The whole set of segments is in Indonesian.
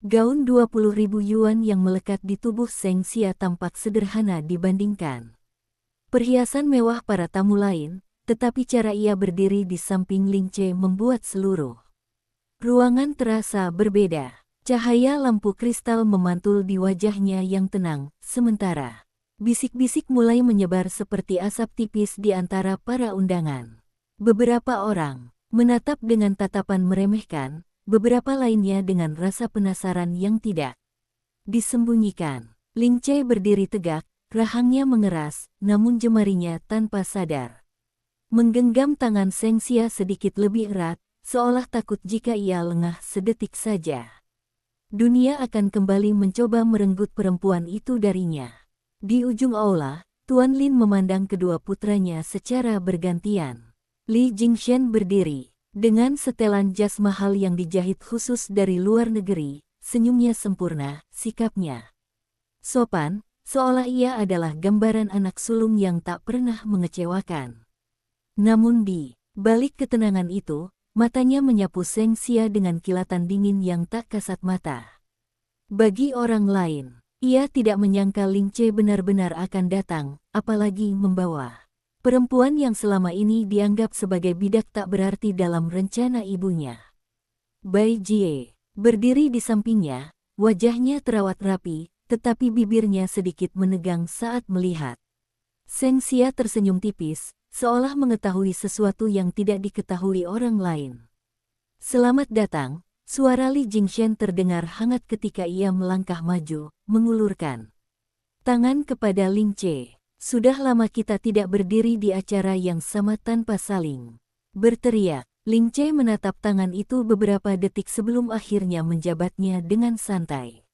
Gaun 20.000 yuan yang melekat di tubuh Seng Xia tampak sederhana dibandingkan perhiasan mewah para tamu lain, tetapi cara ia berdiri di samping Ling Che membuat seluruh ruangan terasa berbeda. Cahaya lampu kristal memantul di wajahnya yang tenang, sementara bisik-bisik mulai menyebar seperti asap tipis di antara para undangan. Beberapa orang menatap dengan tatapan meremehkan, beberapa lainnya dengan rasa penasaran yang tidak disembunyikan. Ling Che berdiri tegak, rahangnya mengeras, namun jemarinya tanpa sadar menggenggam tangan Seng Xia sedikit lebih erat, seolah takut jika ia lengah sedetik saja dunia akan kembali mencoba merenggut perempuan itu darinya. Di ujung aula, Tuan Lin memandang kedua putranya secara bergantian. Li Jingshen berdiri, dengan setelan jas mahal yang dijahit khusus dari luar negeri, senyumnya sempurna, sikapnya sopan, seolah ia adalah gambaran anak sulung yang tak pernah mengecewakan. Namun di balik ketenangan itu, matanya menyapu Seng Xia dengan kilatan dingin yang tak kasat mata. Bagi orang lain, ia tidak menyangka Ling Che benar-benar akan datang, apalagi membawa perempuan yang selama ini dianggap sebagai bidak tak berarti dalam rencana ibunya. Bai Jie berdiri di sampingnya, wajahnya terawat rapi, tetapi bibirnya sedikit menegang saat melihat Seng Xia tersenyum tipis, seolah mengetahui sesuatu yang tidak diketahui orang lain. Selamat datang, suara Li Jingshen terdengar hangat ketika ia melangkah maju, mengulurkan tangan kepada Ling Che. Sudah lama kita tidak berdiri di acara yang sama tanpa saling berteriak. Ling Che menatap tangan itu beberapa detik sebelum akhirnya menjabatnya dengan santai.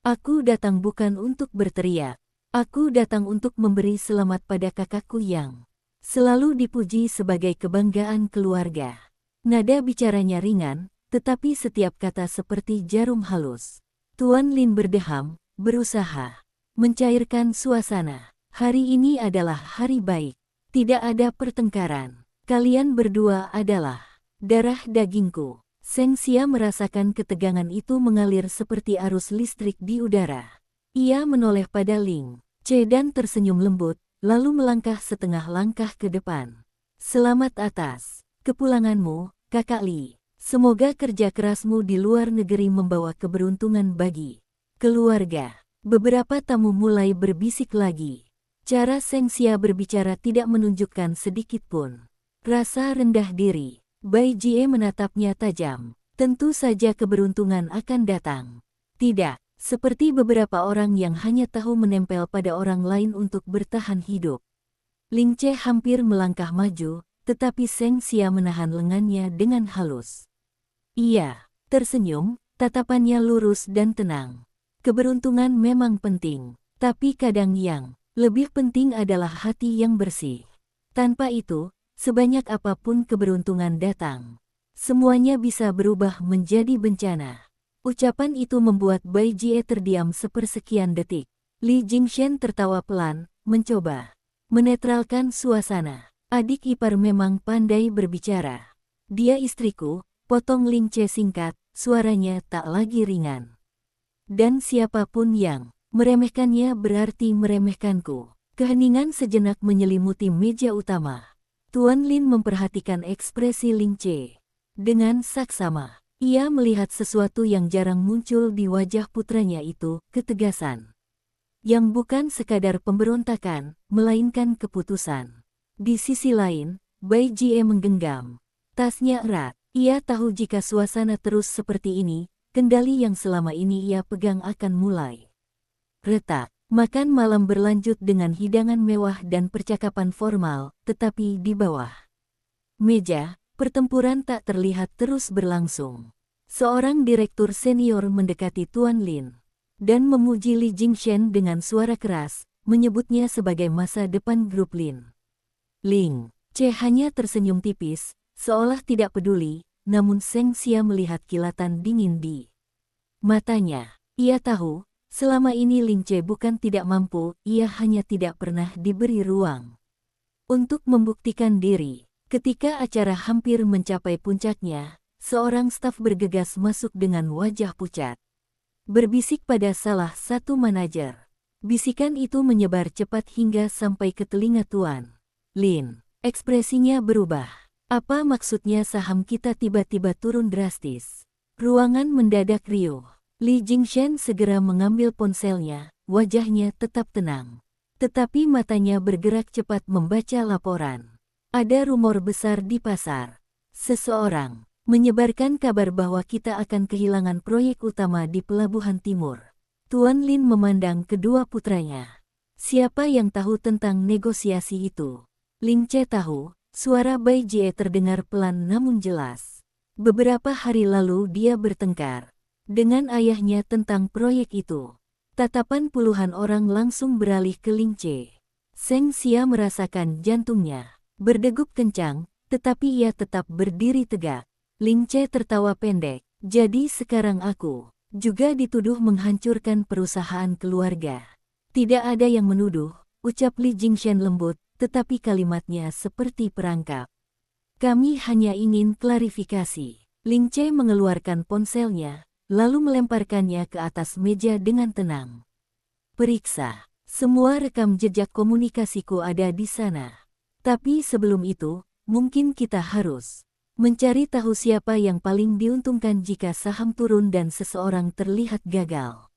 Aku datang bukan untuk berteriak. Aku datang untuk memberi selamat pada kakakku yang selalu dipuji sebagai kebanggaan keluarga. Nada bicaranya ringan, tetapi setiap kata seperti jarum halus. Tuan Lin berdeham, berusaha mencairkan suasana. Hari ini adalah hari baik. Tidak ada pertengkaran. Kalian berdua adalah darah dagingku. Seng Xia merasakan ketegangan itu mengalir seperti arus listrik di udara. Ia menoleh pada Ling Che dan tersenyum lembut, lalu melangkah setengah langkah ke depan. Selamat atas kepulanganmu, Kakak Li. Semoga kerja kerasmu di luar negeri membawa keberuntungan bagi keluarga. Beberapa tamu mulai berbisik lagi. Cara Seng Xia berbicara tidak menunjukkan sedikit pun rasa rendah diri. Bai Jie menatapnya tajam. Tentu saja keberuntungan akan datang. Tidak. Seperti beberapa orang yang hanya tahu menempel pada orang lain untuk bertahan hidup. Ling Che hampir melangkah maju, tetapi Seng Xia menahan lengannya dengan halus. Ia tersenyum, tatapannya lurus dan tenang. Keberuntungan memang penting, tapi kadang yang lebih penting adalah hati yang bersih. Tanpa itu, sebanyak apapun keberuntungan datang, semuanya bisa berubah menjadi bencana. Ucapan itu membuat Bai Jie terdiam sepersekian detik. Li Jingshen tertawa pelan, mencoba menetralkan suasana. Adik ipar memang pandai berbicara. Dia istriku, potong Ling Che singkat, suaranya tak lagi ringan. Dan siapapun yang meremehkannya berarti meremehkanku. Keheningan sejenak menyelimuti meja utama. Tuan Lin memperhatikan ekspresi Ling Che dengan saksama. Ia melihat sesuatu yang jarang muncul di wajah putranya itu, ketegasan. Yang bukan sekadar pemberontakan, melainkan keputusan. Di sisi lain, Bai Jie menggenggam tasnya erat. Ia tahu jika suasana terus seperti ini, kendali yang selama ini ia pegang akan mulai retak. Makan malam berlanjut dengan hidangan mewah dan percakapan formal, tetapi di bawah meja, pertempuran tak terlihat terus berlangsung. Seorang direktur senior mendekati Tuan Lin dan memuji Li Jingshen dengan suara keras, menyebutnya sebagai masa depan grup Lin. Ling Che hanya tersenyum tipis, seolah tidak peduli, namun Seng Xia melihat kilatan dingin di matanya. Ia tahu, selama ini Ling Che bukan tidak mampu, ia hanya tidak pernah diberi ruang untuk membuktikan diri. Ketika acara hampir mencapai puncaknya, seorang staf bergegas masuk dengan wajah pucat. berbisik pada salah satu manajer. Bisikan itu menyebar cepat hingga sampai ke telinga Tuan Lin. Ekspresinya berubah. Apa maksudnya saham kita tiba-tiba turun drastis? Ruangan mendadak riuh. Li Jingshan segera mengambil ponselnya, wajahnya tetap tenang. Tetapi matanya bergerak cepat membaca laporan. Ada rumor besar di pasar. Seseorang menyebarkan kabar bahwa kita akan kehilangan proyek utama di Pelabuhan Timur. Tuan Lin memandang kedua putranya. Siapa yang tahu tentang negosiasi itu? Ling Che tahu. Suara Bai Jie terdengar pelan namun jelas. Beberapa hari lalu dia bertengkar dengan ayahnya tentang proyek itu. Tatapan puluhan orang langsung beralih ke Ling Che. Seng Xia merasakan jantungnya berdegup kencang, tetapi ia tetap berdiri tegak. Ling Che tertawa pendek. Jadi sekarang aku juga dituduh menghancurkan perusahaan keluarga. Tidak ada yang menuduh, ucap Li Jingshan lembut, tetapi kalimatnya seperti perangkap. Kami hanya ingin klarifikasi. Ling Che mengeluarkan ponselnya, lalu melemparkannya ke atas meja dengan tenang. Periksa. Semua rekam jejak komunikasiku ada di sana. Tapi sebelum itu, mungkin kita harus mencari tahu siapa yang paling diuntungkan jika saham turun dan seseorang terlihat gagal.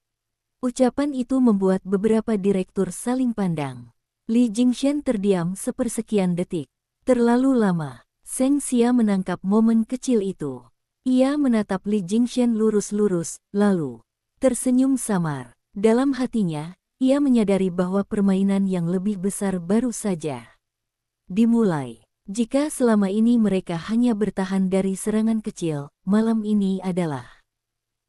Ucapan itu membuat beberapa direktur saling pandang. Li Jingshan terdiam sepersekian detik. Terlalu lama. Seng Xia menangkap momen kecil itu. Ia menatap Li Jingshan lurus-lurus, lalu tersenyum samar. Dalam hatinya, ia menyadari bahwa permainan yang lebih besar baru saja dimulai. Jika selama ini mereka hanya bertahan dari serangan kecil, malam ini adalah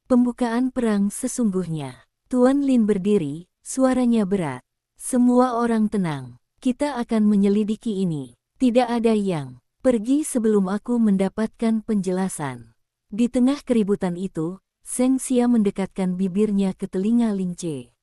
pembukaan perang sesungguhnya. Tuan Lin berdiri, suaranya berat. Semua orang tenang. Kita akan menyelidiki ini. Tidak ada yang pergi sebelum aku mendapatkan penjelasan. Di tengah keributan itu, Seng Xia mendekatkan bibirnya ke telinga Ling Che.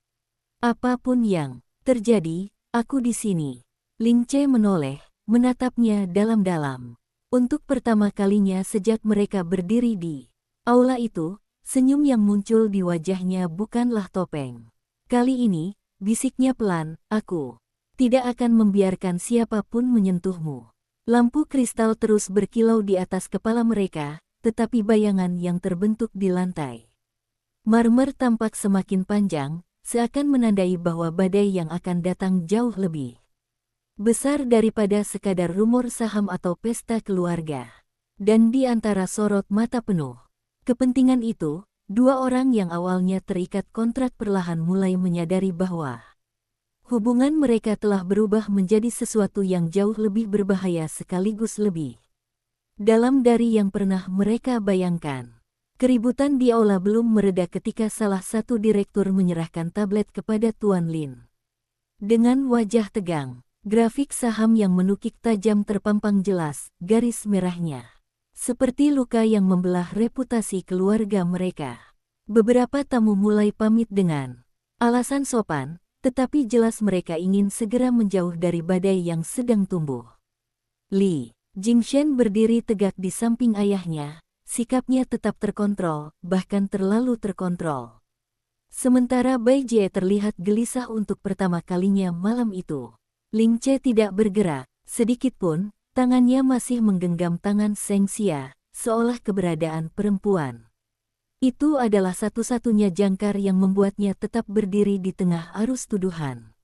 Apapun yang terjadi, aku di sini. Ling Che menoleh, menatapnya dalam-dalam. Untuk pertama kalinya sejak mereka berdiri di aula itu, senyum yang muncul di wajahnya bukanlah topeng. Kali ini, bisiknya pelan, aku tidak akan membiarkan siapapun menyentuhmu. Lampu kristal terus berkilau di atas kepala mereka, tetapi bayangan yang terbentuk di lantai marmer tampak semakin panjang, seakan menandai bahwa badai yang akan datang jauh lebih besar daripada sekadar rumor saham atau pesta keluarga. Dan di antara sorot mata penuh kepentingan itu, dua orang yang awalnya terikat kontrak perlahan mulai menyadari bahwa hubungan mereka telah berubah menjadi sesuatu yang jauh lebih berbahaya sekaligus lebih dalam dari yang pernah mereka bayangkan. Keributan di aula belum mereda ketika salah satu direktur menyerahkan tablet kepada Tuan Lin. Dengan wajah tegang, grafik saham yang menukik tajam terpampang jelas, garis merahnya seperti luka yang membelah reputasi keluarga mereka. Beberapa tamu mulai pamit dengan alasan sopan, tetapi jelas mereka ingin segera menjauh dari badai yang sedang tumbuh. Li Jingshan berdiri tegak di samping ayahnya, sikapnya tetap terkontrol, bahkan terlalu terkontrol. Sementara Bai Jie terlihat gelisah untuk pertama kalinya malam itu. Ling Che tidak bergerak, sedikit pun, tangannya masih menggenggam tangan Seng Xia, seolah keberadaan perempuan itu adalah satu-satunya jangkar yang membuatnya tetap berdiri di tengah arus tuduhan.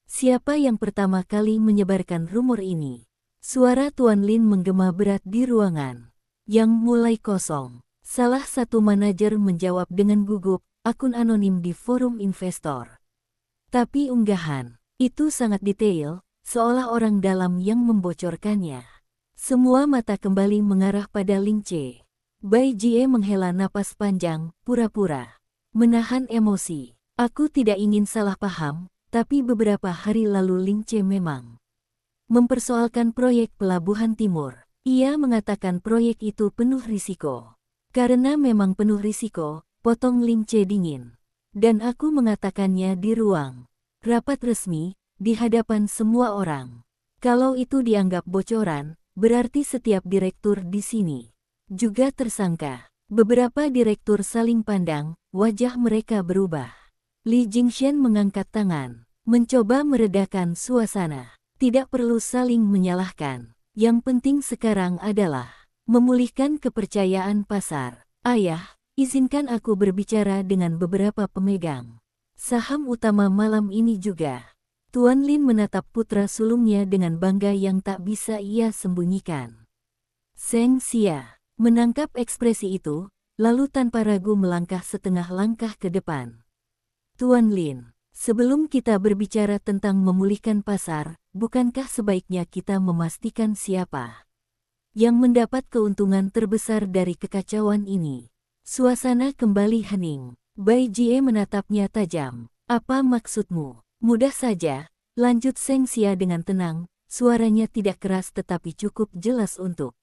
Siapa yang pertama kali menyebarkan rumor ini? Suara Tuan Lin menggema berat di ruangan yang mulai kosong. Salah satu manajer menjawab dengan gugup, akun anonim di forum investor. Tapi unggahan itu sangat detail, seolah orang dalam yang membocorkannya. Semua mata kembali mengarah pada Ling Che. Bai Jie menghela napas panjang, pura-pura menahan emosi. Aku tidak ingin salah paham, tapi beberapa hari lalu Ling Che memang mempersoalkan proyek Pelabuhan Timur. Ia mengatakan proyek itu penuh risiko. Karena memang penuh risiko, potong Ling Che dingin. Dan aku mengatakannya di ruang rapat resmi, di hadapan semua orang. Kalau itu dianggap bocoran, berarti setiap direktur di sini juga tersangka. Beberapa direktur saling pandang, wajah mereka berubah. Li Jingshan mengangkat tangan, mencoba meredakan suasana. Tidak perlu saling menyalahkan. Yang penting sekarang adalah memulihkan kepercayaan pasar. Ayah, izinkan aku berbicara dengan beberapa pemegang saham utama malam ini juga. Tuan Lin menatap putra sulungnya dengan bangga yang tak bisa ia sembunyikan. Seng Xia menangkap ekspresi itu, lalu tanpa ragu melangkah setengah langkah ke depan. Tuan Lin, sebelum kita berbicara tentang memulihkan pasar, bukankah sebaiknya kita memastikan siapa yang mendapat keuntungan terbesar dari kekacauan ini? Suasana kembali hening. Bai Jie menatapnya tajam. Apa maksudmu? Mudah saja, lanjut Seng Xia dengan tenang, suaranya tidak keras tetapi cukup jelas untuk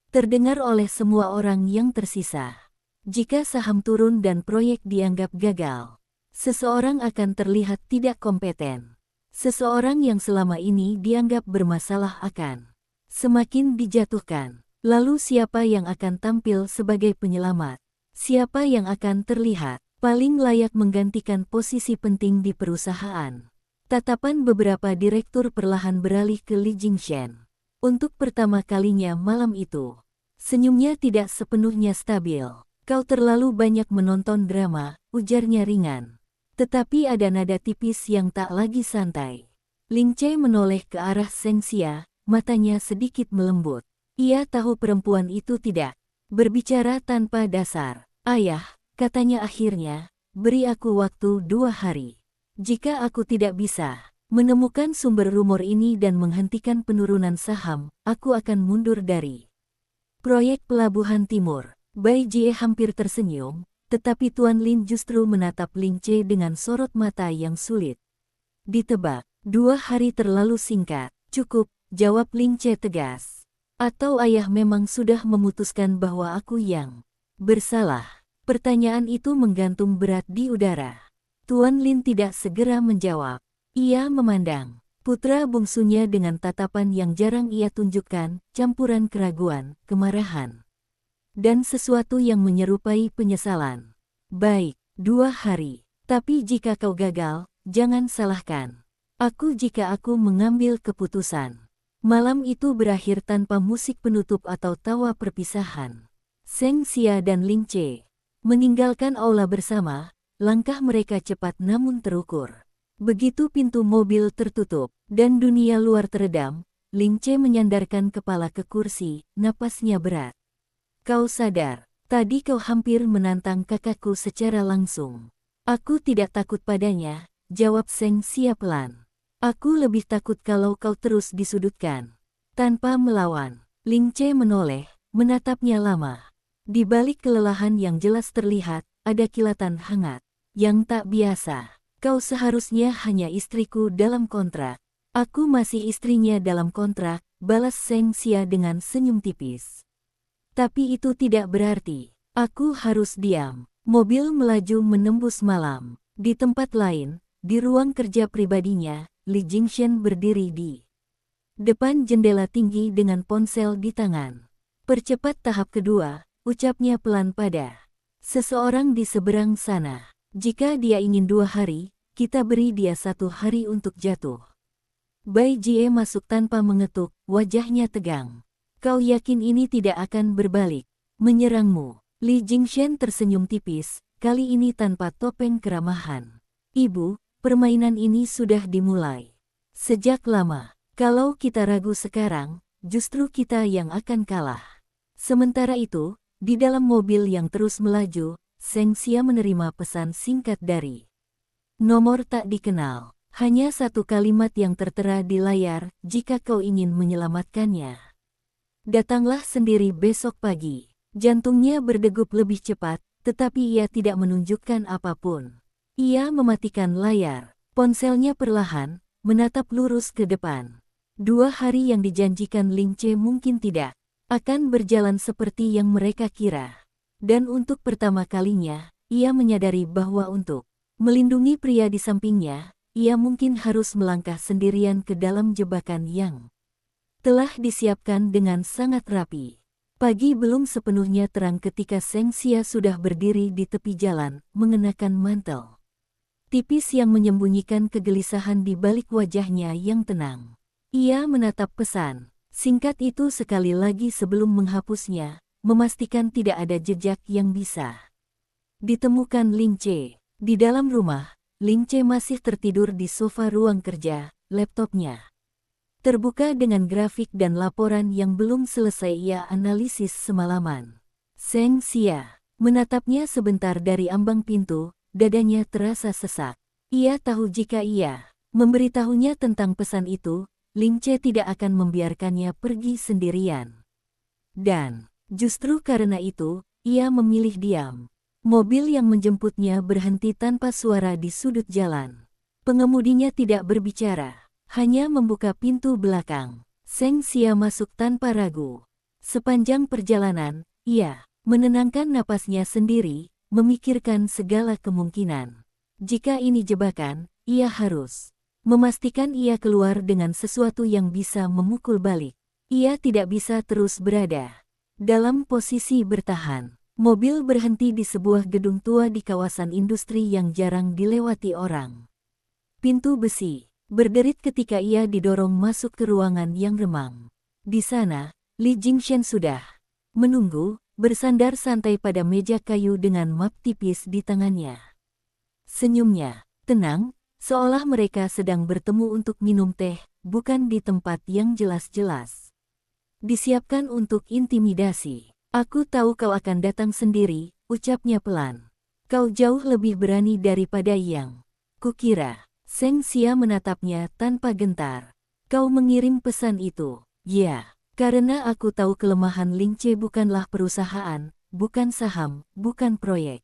terdengar oleh semua orang yang tersisa. Jika saham turun dan proyek dianggap gagal, seseorang akan terlihat tidak kompeten. Seseorang yang selama ini dianggap bermasalah akan semakin dijatuhkan. Lalu siapa yang akan tampil sebagai penyelamat? Siapa yang akan terlihat paling layak menggantikan posisi penting di perusahaan? Tatapan beberapa direktur perlahan beralih ke Li Jingshan. Untuk pertama kalinya malam itu, senyumnya tidak sepenuhnya stabil. Kau terlalu banyak menonton drama, ujarnya ringan. Tetapi ada nada tipis yang tak lagi santai. Ling Che menoleh ke arah Seng Xia, matanya sedikit melembut. Ia tahu perempuan itu tidak berbicara tanpa dasar. Ayah, katanya akhirnya, beri aku waktu 2 hari. Jika aku tidak bisa menemukan sumber rumor ini dan menghentikan penurunan saham, aku akan mundur dari proyek Pelabuhan Timur. Bai Jie hampir tersenyum, tetapi Tuan Lin justru menatap Ling Che dengan sorot mata yang sulit ditebak. 2 hari terlalu singkat. Cukup, jawab Ling Che tegas. Atau ayah memang sudah memutuskan bahwa aku yang bersalah? Pertanyaan itu menggantung berat di udara. Tuan Lin tidak segera menjawab. Ia memandang putra bungsunya dengan tatapan yang jarang ia tunjukkan, campuran keraguan, kemarahan, dan sesuatu yang menyerupai penyesalan. Baik, 2 hari. Tapi jika kau gagal, jangan salahkan aku jika aku mengambil keputusan. Malam itu berakhir tanpa musik penutup atau tawa perpisahan. Seng Xia dan Ling Che meninggalkan aula bersama, langkah mereka cepat namun terukur. Begitu pintu mobil tertutup dan dunia luar teredam, Ling Che menyandarkan kepala ke kursi, napasnya berat. Kau sadar, tadi kau hampir menantang kakakku secara langsung. Aku tidak takut padanya, jawab Seng Xia pelan. Aku lebih takut kalau kau terus disudutkan. Tanpa melawan, Ling Che menoleh, menatapnya lama. Di balik kelelahan yang jelas terlihat, ada kilatan hangat yang tak biasa. Kau seharusnya hanya istriku dalam kontrak. Aku masih istrinya dalam kontrak, balas Seng Xia dengan senyum tipis. Tapi itu tidak berarti aku harus diam. Mobil melaju menembus malam. Di tempat lain, di ruang kerja pribadinya, Li Jingshan berdiri di depan jendela tinggi dengan ponsel di tangan. Percepat tahap kedua, ucapnya pelan pada seseorang di seberang sana. Jika dia ingin 2 hari, kita beri dia 1 hari untuk jatuh. Bai Jie masuk tanpa mengetuk, wajahnya tegang. Kau yakin ini tidak akan berbalik menyerangmu? Li Jingshan tersenyum tipis, kali ini tanpa topeng keramahan. Ibu, permainan ini sudah dimulai sejak lama. Kalau kita ragu sekarang, justru kita yang akan kalah. Sementara itu, di dalam mobil yang terus melaju, Seng Xia menerima pesan singkat dari nomor tak dikenal. Hanya 1 kalimat yang tertera di layar, jika kau ingin menyelamatkannya, datanglah sendiri besok pagi. Jantungnya berdegup lebih cepat, tetapi ia tidak menunjukkan apapun. Ia mematikan layar. Ponselnya perlahan menatap lurus ke depan. 2 hari yang dijanjikan Ling Che mungkin tidak akan berjalan seperti yang mereka kira. Dan untuk pertama kalinya, ia menyadari bahwa untuk melindungi pria di sampingnya, ia mungkin harus melangkah sendirian ke dalam jebakan yang telah disiapkan dengan sangat rapi. Pagi belum sepenuhnya terang ketika Seng Xia sudah berdiri di tepi jalan, mengenakan mantel tipis yang menyembunyikan kegelisahan di balik wajahnya yang tenang. Ia menatap pesan singkat itu sekali lagi sebelum menghapusnya, memastikan tidak ada jejak yang bisa ditemukan Ling Che. Di dalam rumah, Ling Che masih tertidur di sofa ruang kerja, laptopnya terbuka dengan grafik dan laporan yang belum selesai ia analisis semalaman. Seng Xia menatapnya sebentar dari ambang pintu, dadanya terasa sesak. Ia tahu jika ia memberitahunya tentang pesan itu, Ling Che tidak akan membiarkannya pergi sendirian. Dan justru karena itu, ia memilih diam. Mobil yang menjemputnya berhenti tanpa suara di sudut jalan. Pengemudinya tidak berbicara, hanya membuka pintu belakang. Seng Xia masuk tanpa ragu. Sepanjang perjalanan, ia menenangkan napasnya sendiri, memikirkan segala kemungkinan. Jika ini jebakan, ia harus memastikan ia keluar dengan sesuatu yang bisa memukul balik. Ia tidak bisa terus berada dalam posisi bertahan. Mobil berhenti di sebuah gedung tua di kawasan industri yang jarang dilewati orang. Pintu besi berderit ketika ia didorong masuk ke ruangan yang remang. Di sana, Li Jingshen sudah menunggu, bersandar santai pada meja kayu dengan map tipis di tangannya. Senyumnya tenang, seolah mereka sedang bertemu untuk minum teh, bukan di tempat yang jelas-jelas disiapkan untuk intimidasi. Aku tahu kau akan datang sendiri, ucapnya pelan. Kau jauh lebih berani daripada yang kukira. Seng Xia menatapnya tanpa gentar. Kau mengirim pesan itu? Ya, karena aku tahu kelemahan Ling Che bukanlah perusahaan, bukan saham, bukan proyek.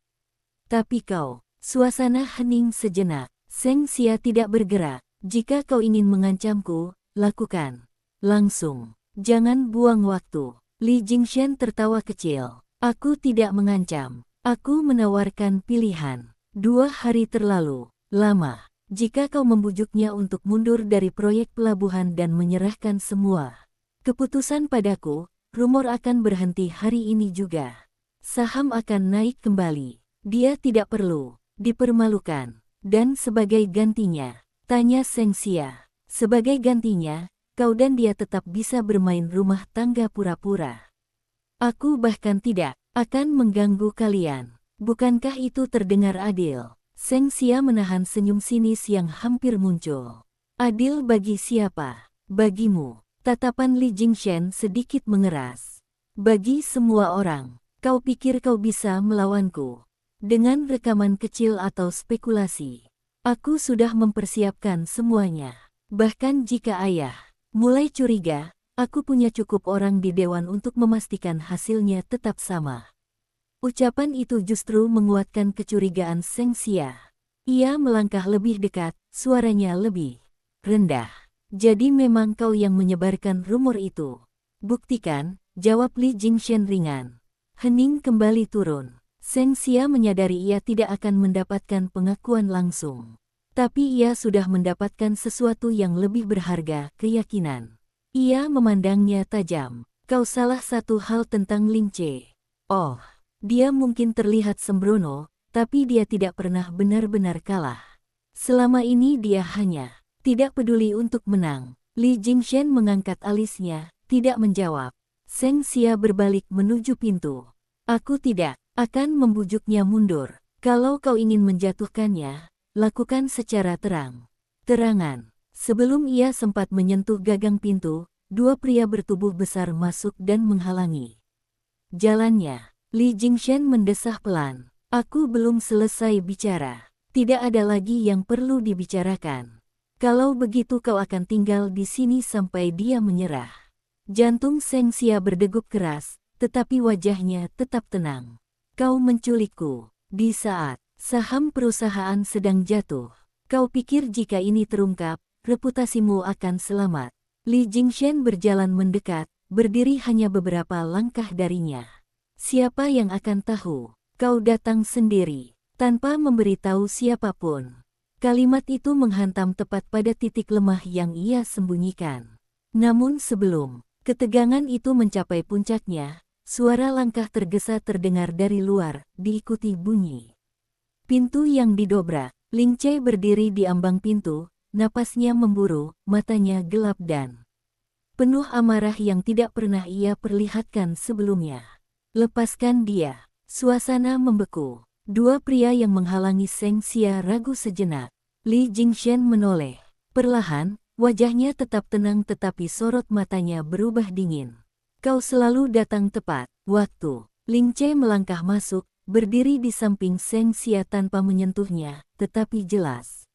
Tapi kau, suasana hening sejenak. Seng Xia tidak bergerak. Jika kau ingin mengancamku, lakukan langsung. Jangan buang waktu. Li Jingshen tertawa kecil. Aku tidak mengancam. Aku menawarkan pilihan. 2 hari terlalu lama. Jika kau membujuknya untuk mundur dari proyek pelabuhan dan menyerahkan semua keputusan padaku, rumor akan berhenti hari ini juga. Saham akan naik kembali. Dia tidak perlu dipermalukan. Dan sebagai gantinya, tanya Seng Xia. Sebagai gantinya, kau dan dia tetap bisa bermain rumah tangga pura-pura. Aku bahkan tidak akan mengganggu kalian. Bukankah itu terdengar adil? Seng Xia menahan senyum sinis yang hampir muncul. Adil bagi siapa? Bagimu. Tatapan Li Jingshen sedikit mengeras. Bagi semua orang. Kau pikir kau bisa melawanku? Dengan rekaman kecil atau spekulasi. Aku sudah mempersiapkan semuanya. Bahkan jika ayah mulai curiga, aku punya cukup orang di dewan untuk memastikan hasilnya tetap sama. Ucapan itu justru menguatkan kecurigaan Seng Xia. Ia melangkah lebih dekat, suaranya lebih rendah. Jadi memang kau yang menyebarkan rumor itu? Buktikan, jawab Li Jingshen ringan. Hening kembali turun. Seng Xia menyadari ia tidak akan mendapatkan pengakuan langsung. Tapi ia sudah mendapatkan sesuatu yang lebih berharga, keyakinan. Ia memandangnya tajam. Kau salah satu hal tentang Ling Che. Oh. Dia mungkin terlihat sembrono, tapi dia tidak pernah benar-benar kalah. Selama ini dia hanya tidak peduli untuk menang. Li Jingshen mengangkat alisnya, tidak menjawab. Seng Xia berbalik menuju pintu. Aku tidak akan membujuknya mundur. Kalau kau ingin menjatuhkannya, lakukan secara terang-terangan. Sebelum ia sempat menyentuh gagang pintu, 2 pria bertubuh besar masuk dan menghalangi jalannya. Li Jingshen mendesah pelan. Aku belum selesai bicara. Tidak ada lagi yang perlu dibicarakan. Kalau begitu kau akan tinggal di sini sampai dia menyerah. Jantung Seng Xia berdegup keras, tetapi wajahnya tetap tenang. Kau menculikku di saat saham perusahaan sedang jatuh. Kau pikir jika ini terungkap, reputasimu akan selamat. Li Jingshen berjalan mendekat, berdiri hanya beberapa langkah darinya. Siapa yang akan tahu? Kau datang sendiri, tanpa memberitahu siapapun. Kalimat itu menghantam tepat pada titik lemah yang ia sembunyikan. Namun sebelum ketegangan itu mencapai puncaknya, suara langkah tergesa terdengar dari luar, diikuti bunyi pintu yang didobrak. Ling Che berdiri di ambang pintu, napasnya memburu, matanya gelap dan penuh amarah yang tidak pernah ia perlihatkan sebelumnya. Lepaskan dia. Suasana membeku. Dua pria yang menghalangi Seng Xia ragu sejenak. Li Jingshen menoleh. Perlahan, wajahnya tetap tenang tetapi sorot matanya berubah dingin. Kau selalu datang tepat waktu. Ling Che melangkah masuk, berdiri di samping Seng Xia tanpa menyentuhnya, tetapi jelas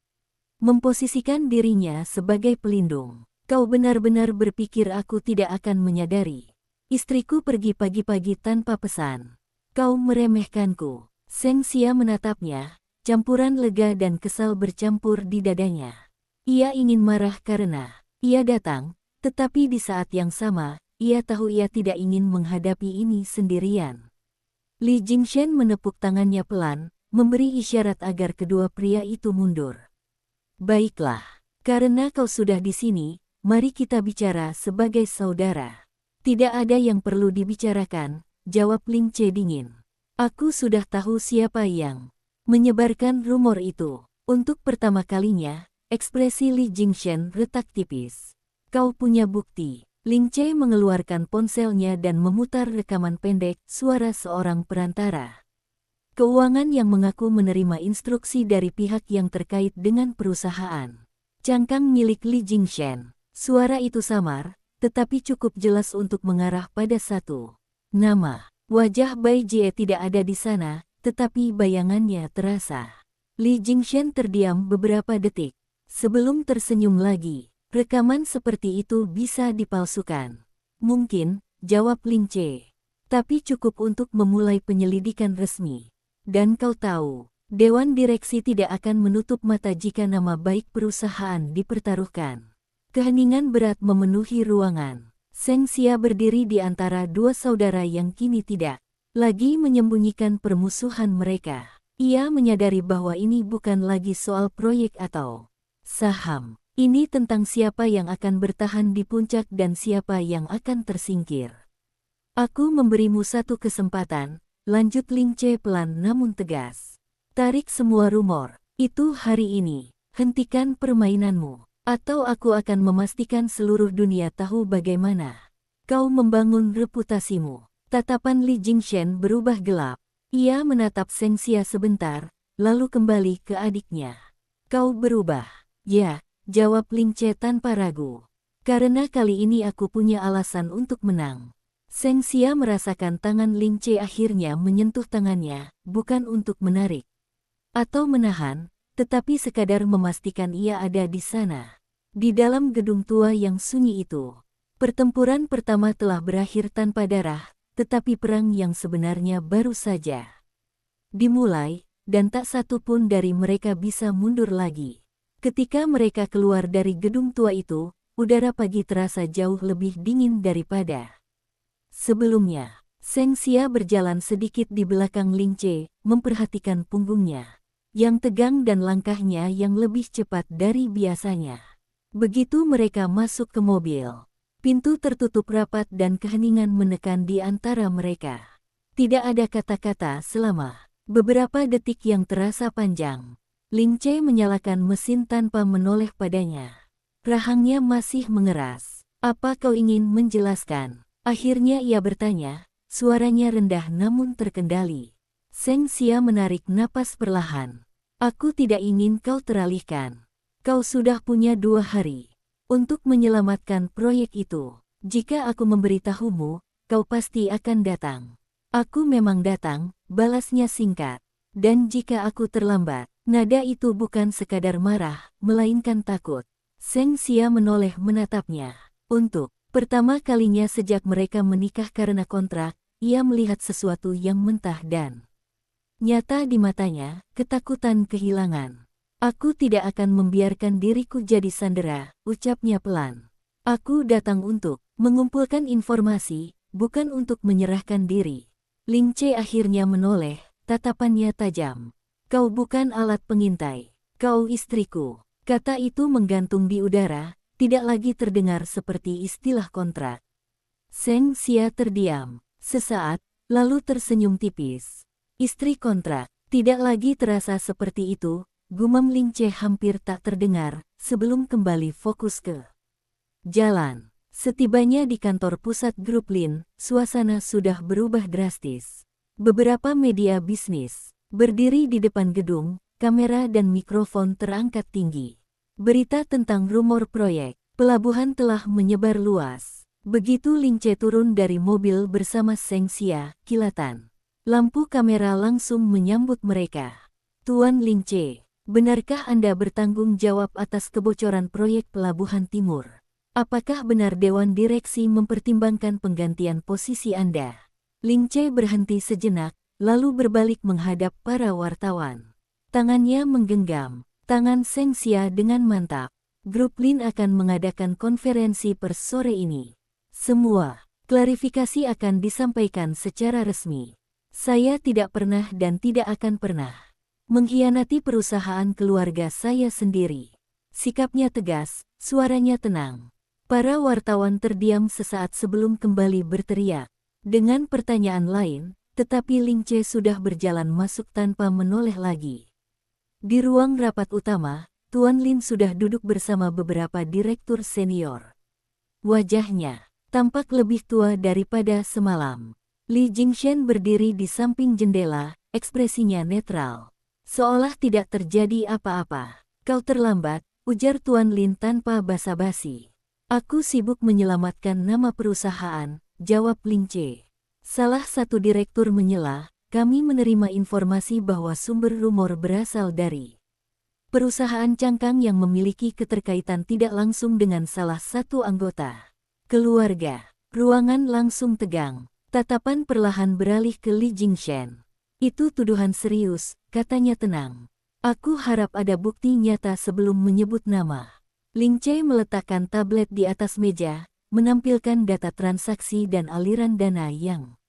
memposisikan dirinya sebagai pelindung. Kau benar-benar berpikir aku tidak akan menyadari? Istriku pergi pagi-pagi tanpa pesan. Kau meremehkanku. Seng Xia menatapnya, campuran lega dan kesal bercampur di dadanya. Ia ingin marah karena ia datang, tetapi di saat yang sama, ia tahu ia tidak ingin menghadapi ini sendirian. Li Jingshen menepuk tangannya pelan, memberi isyarat agar kedua pria itu mundur. Baiklah, karena kau sudah di sini, mari kita bicara sebagai saudara. Tidak ada yang perlu dibicarakan, jawab Ling Che dingin. Aku sudah tahu siapa yang menyebarkan rumor itu. Untuk pertama kalinya, ekspresi Li Jingshen retak tipis. Kau punya bukti. Ling Che mengeluarkan ponselnya dan memutar rekaman pendek suara seorang perantara keuangan yang mengaku menerima instruksi dari pihak yang terkait dengan perusahaan cangkang milik Li Jingshen. Suara itu samar, tetapi cukup jelas untuk mengarah pada satu nama. Wajah Bai Jie tidak ada di sana, tetapi bayangannya terasa. Li Jingshen terdiam beberapa detik. Sebelum tersenyum lagi, rekaman seperti itu bisa dipalsukan. Mungkin, jawab Ling Che. Tapi cukup untuk memulai penyelidikan resmi. Dan kau tahu, Dewan Direksi tidak akan menutup mata jika nama baik perusahaan dipertaruhkan. Keheningan berat memenuhi ruangan. Seng Xia berdiri di antara dua saudara yang kini tidak lagi menyembunyikan permusuhan mereka. Ia menyadari bahwa ini bukan lagi soal proyek atau saham. Ini tentang siapa yang akan bertahan di puncak dan siapa yang akan tersingkir. Aku memberimu satu kesempatan, lanjut Ling Che pelan namun tegas. Tarik semua rumor itu hari ini. Hentikan permainanmu. Atau aku akan memastikan seluruh dunia tahu bagaimana kau membangun reputasimu. Tatapan Li Jingshen berubah gelap. Ia menatap Seng Xia sebentar, lalu kembali ke adiknya. Kau berubah. Ya, jawab Ling Che tanpa ragu. Karena kali ini aku punya alasan untuk menang. Seng Xia merasakan tangan Ling Che akhirnya menyentuh tangannya, bukan untuk menarik atau menahan, tetapi sekadar memastikan ia ada di sana. Di dalam gedung tua yang sunyi itu, pertempuran pertama telah berakhir tanpa darah, tetapi perang yang sebenarnya baru saja dimulai, dan tak satu pun dari mereka bisa mundur lagi. Ketika mereka keluar dari gedung tua itu, udara pagi terasa jauh lebih dingin daripada sebelumnya. Seng Xia berjalan sedikit di belakang Ling Che, memperhatikan punggungnya yang tegang dan langkahnya yang lebih cepat dari biasanya. Begitu mereka masuk ke mobil, pintu tertutup rapat dan keheningan menekan di antara mereka. Tidak ada kata-kata selama beberapa detik yang terasa panjang. Ling Che menyalakan mesin tanpa menoleh padanya. Rahangnya masih mengeras. Apa kau ingin menjelaskan? Akhirnya ia bertanya, suaranya rendah namun terkendali. Seng Xia menarik napas perlahan. Aku tidak ingin kau teralihkan. Kau sudah punya 2 hari untuk menyelamatkan proyek itu. Jika aku memberitahumu, kau pasti akan datang. Aku memang datang, balasnya singkat. Dan jika aku terlambat, nada itu bukan sekadar marah, melainkan takut. Seng Xia menoleh menatapnya. Untuk pertama kalinya sejak mereka menikah karena kontrak, ia melihat sesuatu yang mentah dan nyata di matanya, ketakutan kehilangan. Aku tidak akan membiarkan diriku jadi sandera, ucapnya pelan. Aku datang untuk mengumpulkan informasi, bukan untuk menyerahkan diri. Ling Che akhirnya menoleh, tatapannya tajam. Kau bukan alat pengintai, kau istriku. Kata itu menggantung di udara, tidak lagi terdengar seperti istilah kontrak. Seng Xia terdiam. Sesaat, lalu tersenyum tipis. Istri kontrak, tidak lagi terasa seperti itu, gumam Ling Che hampir tak terdengar, sebelum kembali fokus ke jalan. Setibanya di kantor pusat grup Lin, suasana sudah berubah drastis. Beberapa media bisnis berdiri di depan gedung, kamera dan mikrofon terangkat tinggi. Berita tentang rumor proyek pelabuhan telah menyebar luas. Begitu Ling Che turun dari mobil bersama Seng Xia, kilatan lampu kamera langsung menyambut mereka. Tuan Ling Che, benarkah Anda bertanggung jawab atas kebocoran proyek Pelabuhan Timur? Apakah benar Dewan Direksi mempertimbangkan penggantian posisi Anda? Ling Che berhenti sejenak, lalu berbalik menghadap para wartawan. Tangannya menggenggam tangan Seng Xia dengan mantap. Grup Lin akan mengadakan konferensi per sore ini. Semua klarifikasi akan disampaikan secara resmi. Saya tidak pernah dan tidak akan pernah mengkhianati perusahaan keluarga saya sendiri. Sikapnya tegas, suaranya tenang. Para wartawan terdiam sesaat sebelum kembali berteriak dengan pertanyaan lain, tetapi Ling Che sudah berjalan masuk tanpa menoleh lagi. Di ruang rapat utama, Tuan Lin sudah duduk bersama beberapa direktur senior. Wajahnya tampak lebih tua daripada semalam. Li Jingshen berdiri di samping jendela, ekspresinya netral. Seolah tidak terjadi apa-apa. Kau terlambat, ujar Tuan Lin tanpa basa-basi. Aku sibuk menyelamatkan nama perusahaan, jawab Ling Che. Salah satu direktur menyela, kami menerima informasi bahwa sumber rumor berasal dari perusahaan cangkang yang memiliki keterkaitan tidak langsung dengan salah satu anggota keluarga. Ruangan langsung tegang. Tatapan perlahan beralih ke Li Jingshen. Itu tuduhan serius, katanya tenang. Aku harap ada bukti nyata sebelum menyebut nama. Ling Che meletakkan tablet di atas meja, menampilkan data transaksi dan aliran dana yang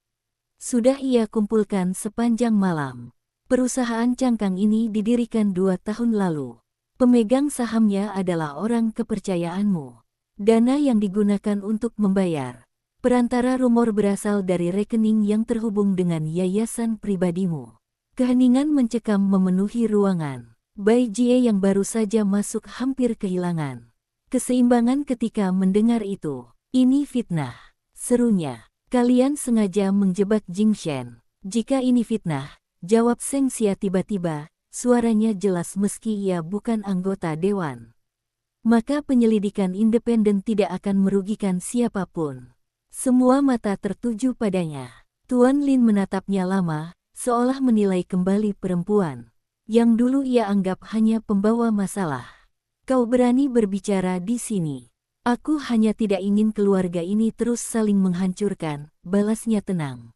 sudah ia kumpulkan sepanjang malam. Perusahaan cangkang ini didirikan 2 tahun lalu. Pemegang sahamnya adalah orang kepercayaanmu. Dana yang digunakan untuk membayar perantara rumor berasal dari rekening yang terhubung dengan yayasan pribadimu. Keheningan mencekam memenuhi ruangan. Bai Jie yang baru saja masuk hampir kehilangan keseimbangan ketika mendengar itu. Ini fitnah, serunya. Kalian sengaja menjebak Jingshen. Jika ini fitnah, jawab Seng Xia tiba-tiba, suaranya jelas meski ia bukan anggota dewan. Maka penyelidikan independen tidak akan merugikan siapapun. Semua mata tertuju padanya. Tuan Lin menatapnya lama, seolah menilai kembali perempuan yang dulu ia anggap hanya pembawa masalah. Kau berani berbicara di sini. Aku hanya tidak ingin keluarga ini terus saling menghancurkan, balasnya tenang.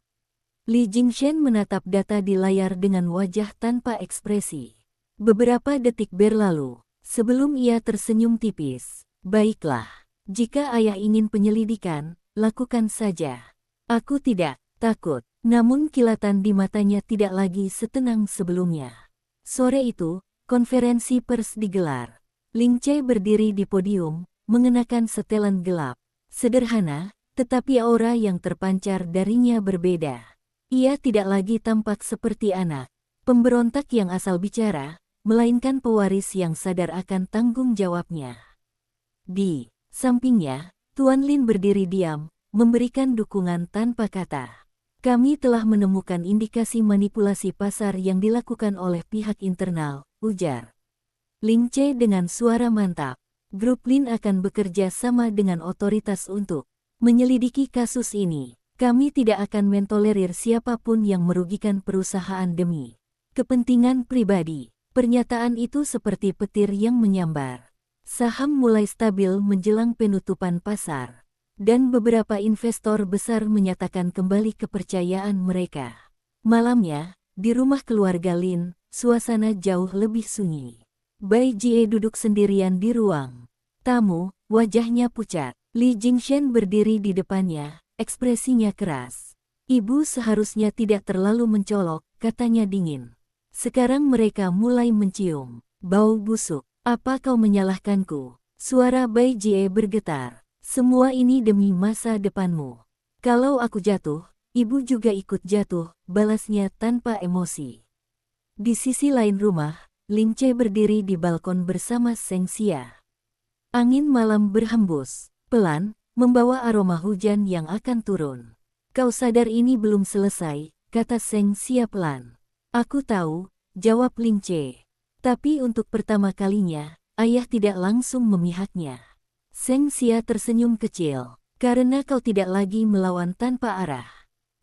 Li Jingshen menatap data di layar dengan wajah tanpa ekspresi. Beberapa detik berlalu, sebelum ia tersenyum tipis. Baiklah, jika ayah ingin penyelidikan, lakukan saja. Aku tidak takut, namun kilatan di matanya tidak lagi setenang sebelumnya. Sore itu, konferensi pers digelar. Ling Che berdiri di podium, mengenakan setelan gelap. Sederhana, tetapi aura yang terpancar darinya berbeda. Ia tidak lagi tampak seperti anak pemberontak yang asal bicara, melainkan pewaris yang sadar akan tanggung jawabnya. Di sampingnya, Tuan Lin berdiri diam, memberikan dukungan tanpa kata. Kami telah menemukan indikasi manipulasi pasar yang dilakukan oleh pihak internal, ujar Ling Che dengan suara mantap. Grup Lin akan bekerja sama dengan otoritas untuk menyelidiki kasus ini. Kami tidak akan mentolerir siapapun yang merugikan perusahaan demi kepentingan pribadi. Pernyataan itu seperti petir yang menyambar. Saham mulai stabil menjelang penutupan pasar. Dan beberapa investor besar menyatakan kembali kepercayaan mereka. Malamnya, di rumah keluarga Lin, suasana jauh lebih sunyi. Bai Jie duduk sendirian di ruang tamu, wajahnya pucat. Li Jingshen berdiri di depannya, ekspresinya keras. Ibu seharusnya tidak terlalu mencolok, katanya dingin. Sekarang mereka mulai mencium bau busuk. Apa kau menyalahkanku? Suara Bai Jie bergetar. Semua ini demi masa depanmu. Kalau aku jatuh, Ibu juga ikut jatuh, balasnya tanpa emosi. Di sisi lain rumah, Ling Che berdiri di balkon bersama Seng Xia. Angin malam berhembus, pelan, membawa aroma hujan yang akan turun. Kau sadar ini belum selesai, kata Seng Xia pelan. Aku tahu, jawab Ling Che. Tapi untuk pertama kalinya, ayah tidak langsung memihaknya. Seng Xia tersenyum kecil. Karena kau tidak lagi melawan tanpa arah.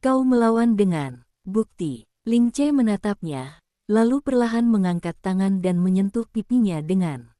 Kau melawan dengan bukti. Ling Che menatapnya, lalu perlahan mengangkat tangan dan menyentuh pipinya dengan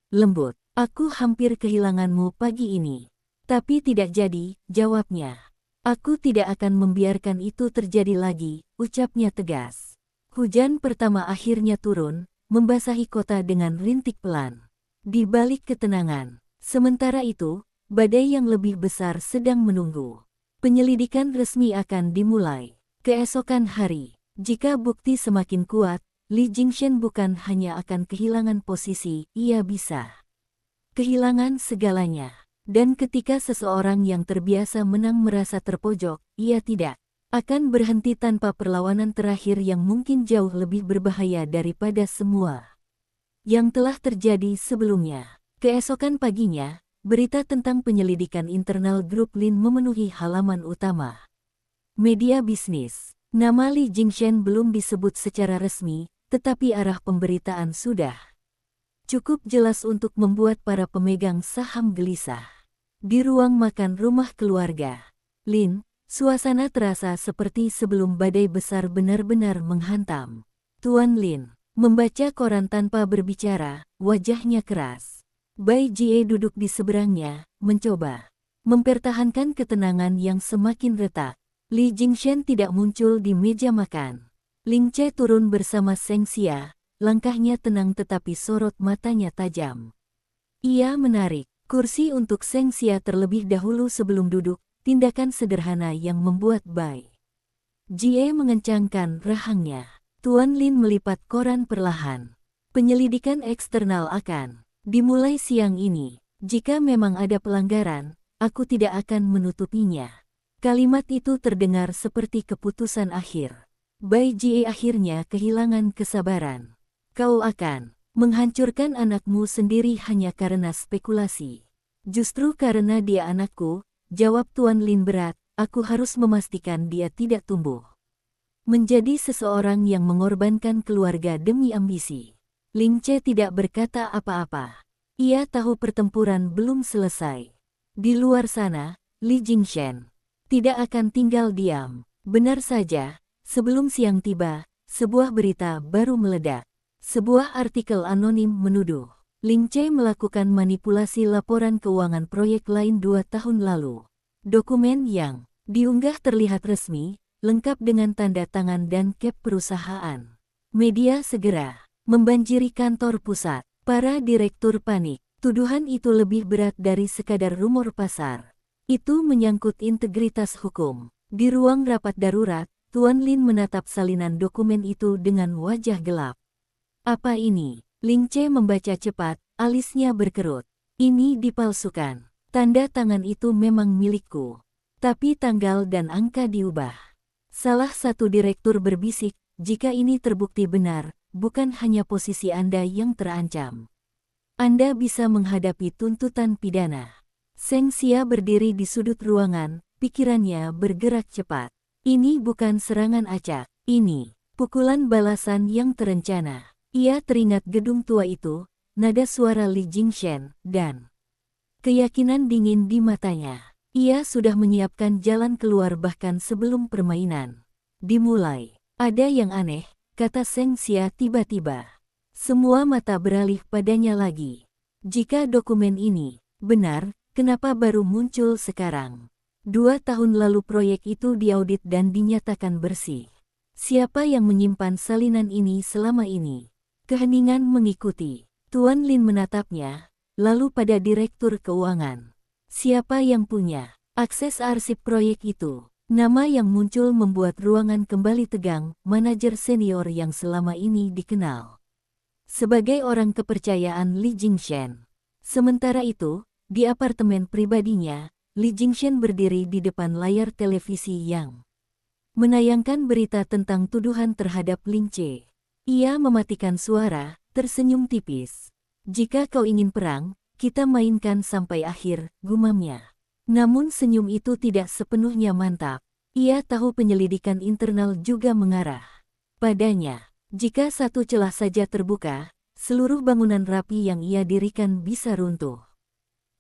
lembut. Aku hampir kehilanganmu pagi ini. Tapi tidak jadi, jawabnya. Aku tidak akan membiarkan itu terjadi lagi, ucapnya tegas. Hujan pertama akhirnya turun, membasahi kota dengan rintik pelan. Di balik ketenangan, sementara itu, badai yang lebih besar sedang menunggu. Penyelidikan resmi akan dimulai. Keesokan hari, jika bukti semakin kuat, Li Jingshen bukan hanya akan kehilangan posisi, ia bisa kehilangan segalanya. Dan ketika seseorang yang terbiasa menang merasa terpojok, ia tidak akan berhenti tanpa perlawanan terakhir yang mungkin jauh lebih berbahaya daripada semua yang telah terjadi sebelumnya. Keesokan paginya, berita tentang penyelidikan internal grup Lin memenuhi halaman utama media bisnis. Nama Li Jingshen belum disebut secara resmi, tetapi arah pemberitaan sudah cukup jelas untuk membuat para pemegang saham gelisah. Di ruang makan rumah keluarga Lin, suasana terasa seperti sebelum badai besar benar-benar menghantam. Tuan Lin membaca koran tanpa berbicara, wajahnya keras. Bai Jie duduk di seberangnya, mencoba mempertahankan ketenangan yang semakin retak. Li Jingshen tidak muncul di meja makan. Ling Che turun bersama Seng Xia. Langkahnya tenang tetapi sorot matanya tajam. Ia menarik kursi untuk Seng Xia terlebih dahulu sebelum duduk, tindakan sederhana yang membuat Bai Jie mengencangkan rahangnya. Tuan Lin melipat koran perlahan. Penyelidikan eksternal akan dimulai siang ini. Jika memang ada pelanggaran, aku tidak akan menutupinya. Kalimat itu terdengar seperti keputusan akhir. Bai Jie akhirnya kehilangan kesabaran. Kau akan menghancurkan anakmu sendiri hanya karena spekulasi. Justru karena dia anakku, jawab Tuan Lin berat, aku harus memastikan dia tidak tumbuh menjadi seseorang yang mengorbankan keluarga demi ambisi. Ling Che tidak berkata apa-apa. Ia tahu pertempuran belum selesai. Di luar sana, Li Jingshen tidak akan tinggal diam. Benar saja, sebelum siang tiba, sebuah berita baru meledak. Sebuah artikel anonim menuduh Ling Che melakukan manipulasi laporan keuangan proyek lain 2 tahun lalu. Dokumen yang diunggah terlihat resmi, lengkap dengan tanda tangan dan cap perusahaan. Media segera membanjiri kantor pusat. Para direktur panik. Tuduhan itu lebih berat dari sekadar rumor pasar. Itu menyangkut integritas hukum. Di ruang rapat darurat, Tuan Lin menatap salinan dokumen itu dengan wajah gelap. Apa ini? Ling Che membaca cepat, alisnya berkerut. Ini dipalsukan. Tanda tangan itu memang milikku. Tapi tanggal dan angka diubah. Salah satu direktur berbisik, jika ini terbukti benar, bukan hanya posisi Anda yang terancam. Anda bisa menghadapi tuntutan pidana. Seng Xia berdiri di sudut ruangan, pikirannya bergerak cepat. Ini bukan serangan acak, ini pukulan balasan yang terencana. Ia teringat gedung tua itu, nada suara Li Jingshen, dan keyakinan dingin di matanya. Ia sudah menyiapkan jalan keluar bahkan sebelum permainan dimulai. Ada yang aneh, kata Seng Xia tiba-tiba. Semua mata beralih padanya lagi. Jika dokumen ini benar, kenapa baru muncul sekarang? 2 tahun lalu proyek itu diaudit dan dinyatakan bersih. Siapa yang menyimpan salinan ini selama ini? Keheningan mengikuti. Tuan Lin menatapnya, lalu pada direktur keuangan. Siapa yang punya akses arsip proyek itu? Nama yang muncul membuat ruangan kembali tegang, manajer senior yang selama ini dikenal sebagai orang kepercayaan Li Jingshen. Sementara itu, di apartemen pribadinya, Li Jingshen berdiri di depan layar televisi yang menayangkan berita tentang tuduhan terhadap Ling Che. Ia mematikan suara, tersenyum tipis. Jika kau ingin perang, kita mainkan sampai akhir, gumamnya. Namun senyum itu tidak sepenuhnya mantap. Ia tahu penyelidikan internal juga mengarah padanya. Jika satu celah saja terbuka, seluruh bangunan rapi yang ia dirikan bisa runtuh.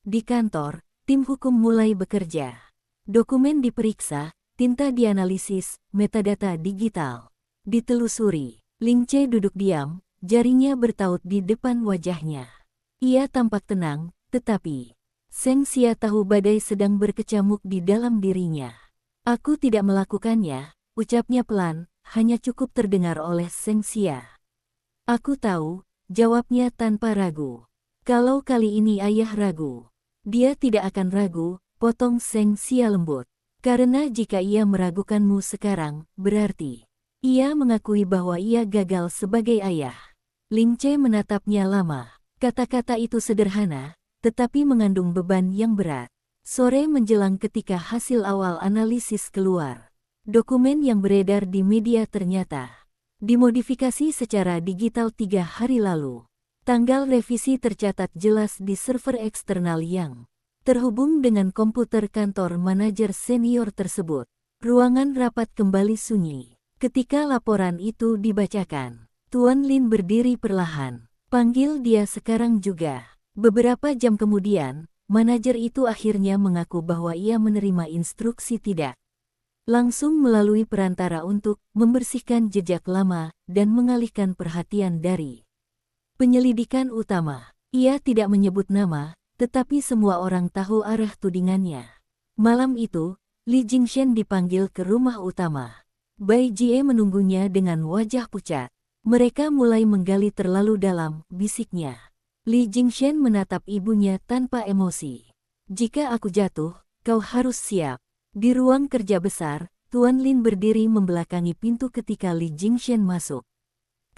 Di kantor, tim hukum mulai bekerja. Dokumen diperiksa, tinta dianalisis, metadata digital ditelusuri. Ling Che duduk diam, jarinya bertaut di depan wajahnya. Ia tampak tenang, tetapi Seng Xia tahu badai sedang berkecamuk di dalam dirinya. Aku tidak melakukannya, ucapnya pelan, hanya cukup terdengar oleh Seng Xia. Aku tahu, jawabnya tanpa ragu. Kalau kali ini ayah ragu, dia tidak akan ragu, potong Seng Xia lembut. Karena jika ia meragukanmu sekarang, berarti ia mengakui bahwa ia gagal sebagai ayah. Ling Che menatapnya lama. Kata-kata itu sederhana, tetapi mengandung beban yang berat. Sore menjelang ketika hasil awal analisis keluar. Dokumen yang beredar di media ternyata dimodifikasi secara digital 3 hari lalu. Tanggal revisi tercatat jelas di server eksternal yang terhubung dengan komputer kantor manajer senior tersebut. Ruangan rapat kembali sunyi. Ketika laporan itu dibacakan, Tuan Lin berdiri perlahan. Panggil dia sekarang juga. Beberapa jam kemudian, manajer itu akhirnya mengaku bahwa ia menerima instruksi tidak langsung melalui perantara untuk membersihkan jejak lama dan mengalihkan perhatian dari penyelidikan utama. Ia tidak menyebut nama, tetapi semua orang tahu arah tudingannya. Malam itu, Li Jingshen dipanggil ke rumah utama. Bai Jie menunggunya dengan wajah pucat. Mereka mulai menggali terlalu dalam, bisiknya. Li Jingshen menatap ibunya tanpa emosi. Jika aku jatuh, kau harus siap. Di ruang kerja besar, Tuan Lin berdiri membelakangi pintu ketika Li Jingshen masuk.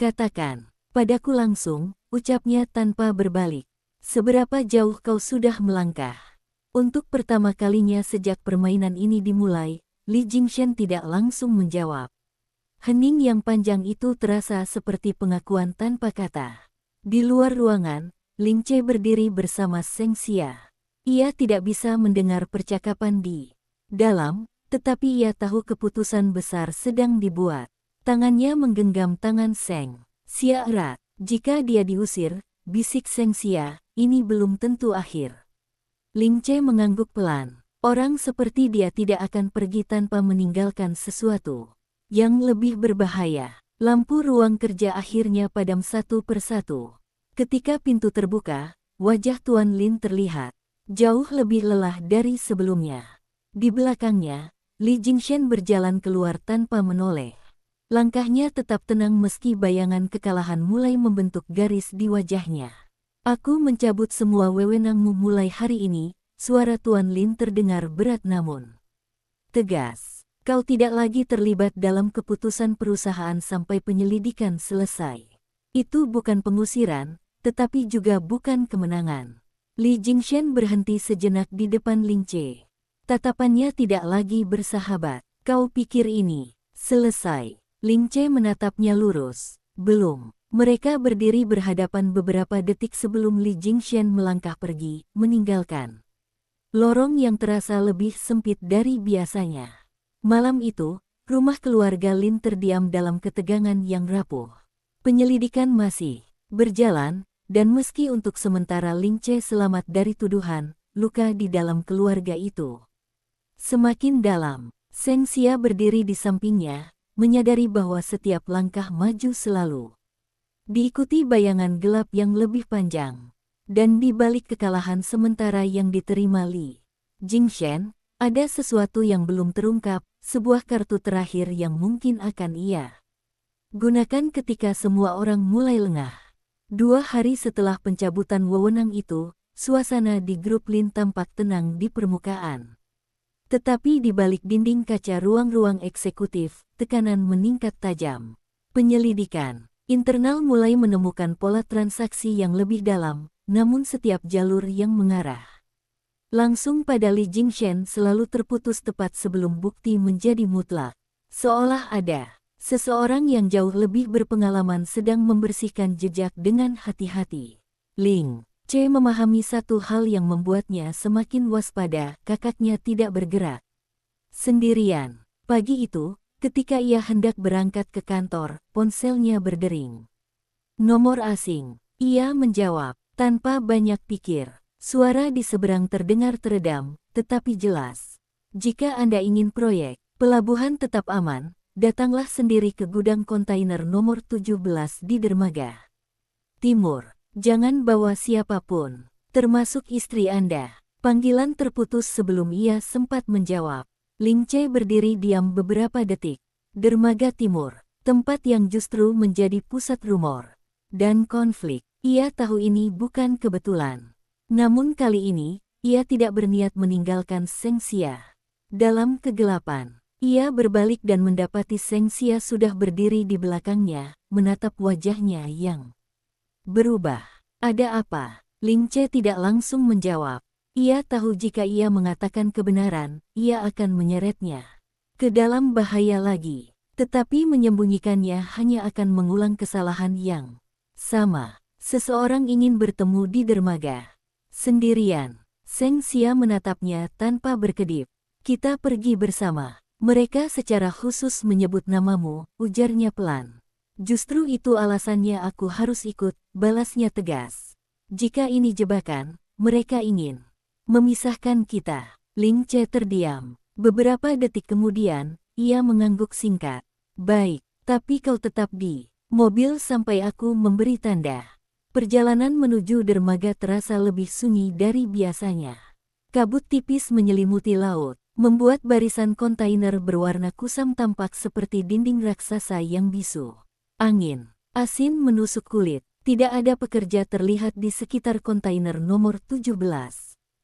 Katakan padaku langsung, ucapnya tanpa berbalik. Seberapa jauh kau sudah melangkah? Untuk pertama kalinya sejak permainan ini dimulai, Li Jingshen tidak langsung menjawab. Hening yang panjang itu terasa seperti pengakuan tanpa kata. Di luar ruangan, Ling Che berdiri bersama Seng Xia. Ia tidak bisa mendengar percakapan di dalam, tetapi ia tahu keputusan besar sedang dibuat. Tangannya menggenggam tangan Seng Xia erat. Jika dia diusir, bisik Seng Xia, ini belum tentu akhir. Ling Che mengangguk pelan. Orang seperti dia tidak akan pergi tanpa meninggalkan sesuatu yang lebih berbahaya. Lampu ruang kerja akhirnya padam satu persatu. Ketika pintu terbuka, wajah Tuan Lin terlihat jauh lebih lelah dari sebelumnya. Di belakangnya, Li Jingshen berjalan keluar tanpa menoleh. Langkahnya tetap tenang meski bayangan kekalahan mulai membentuk garis di wajahnya. Aku mencabut semua wewenangmu mulai hari ini, suara Tuan Lin terdengar berat namun tegas. Kau tidak lagi terlibat dalam keputusan perusahaan sampai penyelidikan selesai. Itu bukan pengusiran, tetapi juga bukan kemenangan. Li Jingshen berhenti sejenak di depan Ling Che. Tatapannya tidak lagi bersahabat. Kau pikir ini selesai? Ling Che menatapnya lurus. Belum. Mereka berdiri berhadapan beberapa detik sebelum Li Jingshen melangkah pergi, meninggalkan lorong yang terasa lebih sempit dari biasanya. Malam itu, rumah keluarga Lin terdiam dalam ketegangan yang rapuh. Penyelidikan masih berjalan, dan meski untuk sementara Ling Che selamat dari tuduhan, luka di dalam keluarga itu semakin dalam. Seng Xia berdiri di sampingnya, menyadari bahwa setiap langkah maju selalu diikuti bayangan gelap yang lebih panjang. Dan di balik kekalahan sementara yang diterima Li Jingshen, ada sesuatu yang belum terungkap, sebuah kartu terakhir yang mungkin akan ia gunakan ketika semua orang mulai lengah. 2 hari setelah pencabutan wewenang itu, suasana di grup Lin tampak tenang di permukaan. Tetapi di balik dinding kaca ruang-ruang eksekutif, tekanan meningkat tajam. Penyelidikan internal mulai menemukan pola transaksi yang lebih dalam, namun setiap jalur yang mengarah langsung pada Li Jingshen selalu terputus tepat sebelum bukti menjadi mutlak. Seolah ada seseorang yang jauh lebih berpengalaman sedang membersihkan jejak dengan hati-hati. Ling C memahami satu hal yang membuatnya semakin waspada, kakaknya tidak bergerak. Sendirian. Pagi itu, ketika ia hendak berangkat ke kantor, ponselnya berdering. Nomor asing. Ia menjawab, tanpa banyak pikir. Suara di seberang terdengar teredam, tetapi jelas. Jika Anda ingin proyek pelabuhan tetap aman, datanglah sendiri ke gudang kontainer nomor 17 di dermaga timur. Jangan bawa siapapun, termasuk istri Anda. Panggilan terputus sebelum ia sempat menjawab. Ling Ce berdiri diam beberapa detik. Dermaga timur, tempat yang justru menjadi pusat rumor dan konflik. Ia tahu ini bukan kebetulan. Namun kali ini, ia tidak berniat meninggalkan Seng Xia. Dalam kegelapan, ia berbalik dan mendapati Seng Xia sudah berdiri di belakangnya, menatap wajahnya yang berubah. Ada apa? Ling Ce tidak langsung menjawab. Ia tahu jika ia mengatakan kebenaran, ia akan menyeretnya ke dalam bahaya lagi. Tetapi menyembunyikannya hanya akan mengulang kesalahan yang sama. Seseorang ingin bertemu di dermaga. Sendirian. Seng Xia menatapnya tanpa berkedip. Kita pergi bersama. Mereka secara khusus menyebut namamu, ujarnya pelan. Justru itu alasannya aku harus ikut, balasnya tegas. Jika ini jebakan, mereka ingin memisahkan kita. Ling Ce terdiam. Beberapa detik kemudian, ia mengangguk singkat. Baik, tapi kau tetap di mobil sampai aku memberi tanda. Perjalanan menuju dermaga terasa lebih sunyi dari biasanya. Kabut tipis menyelimuti laut, membuat barisan kontainer berwarna kusam tampak seperti dinding raksasa yang bisu. Angin asin menusuk kulit. Tidak ada pekerja terlihat di sekitar kontainer nomor 17.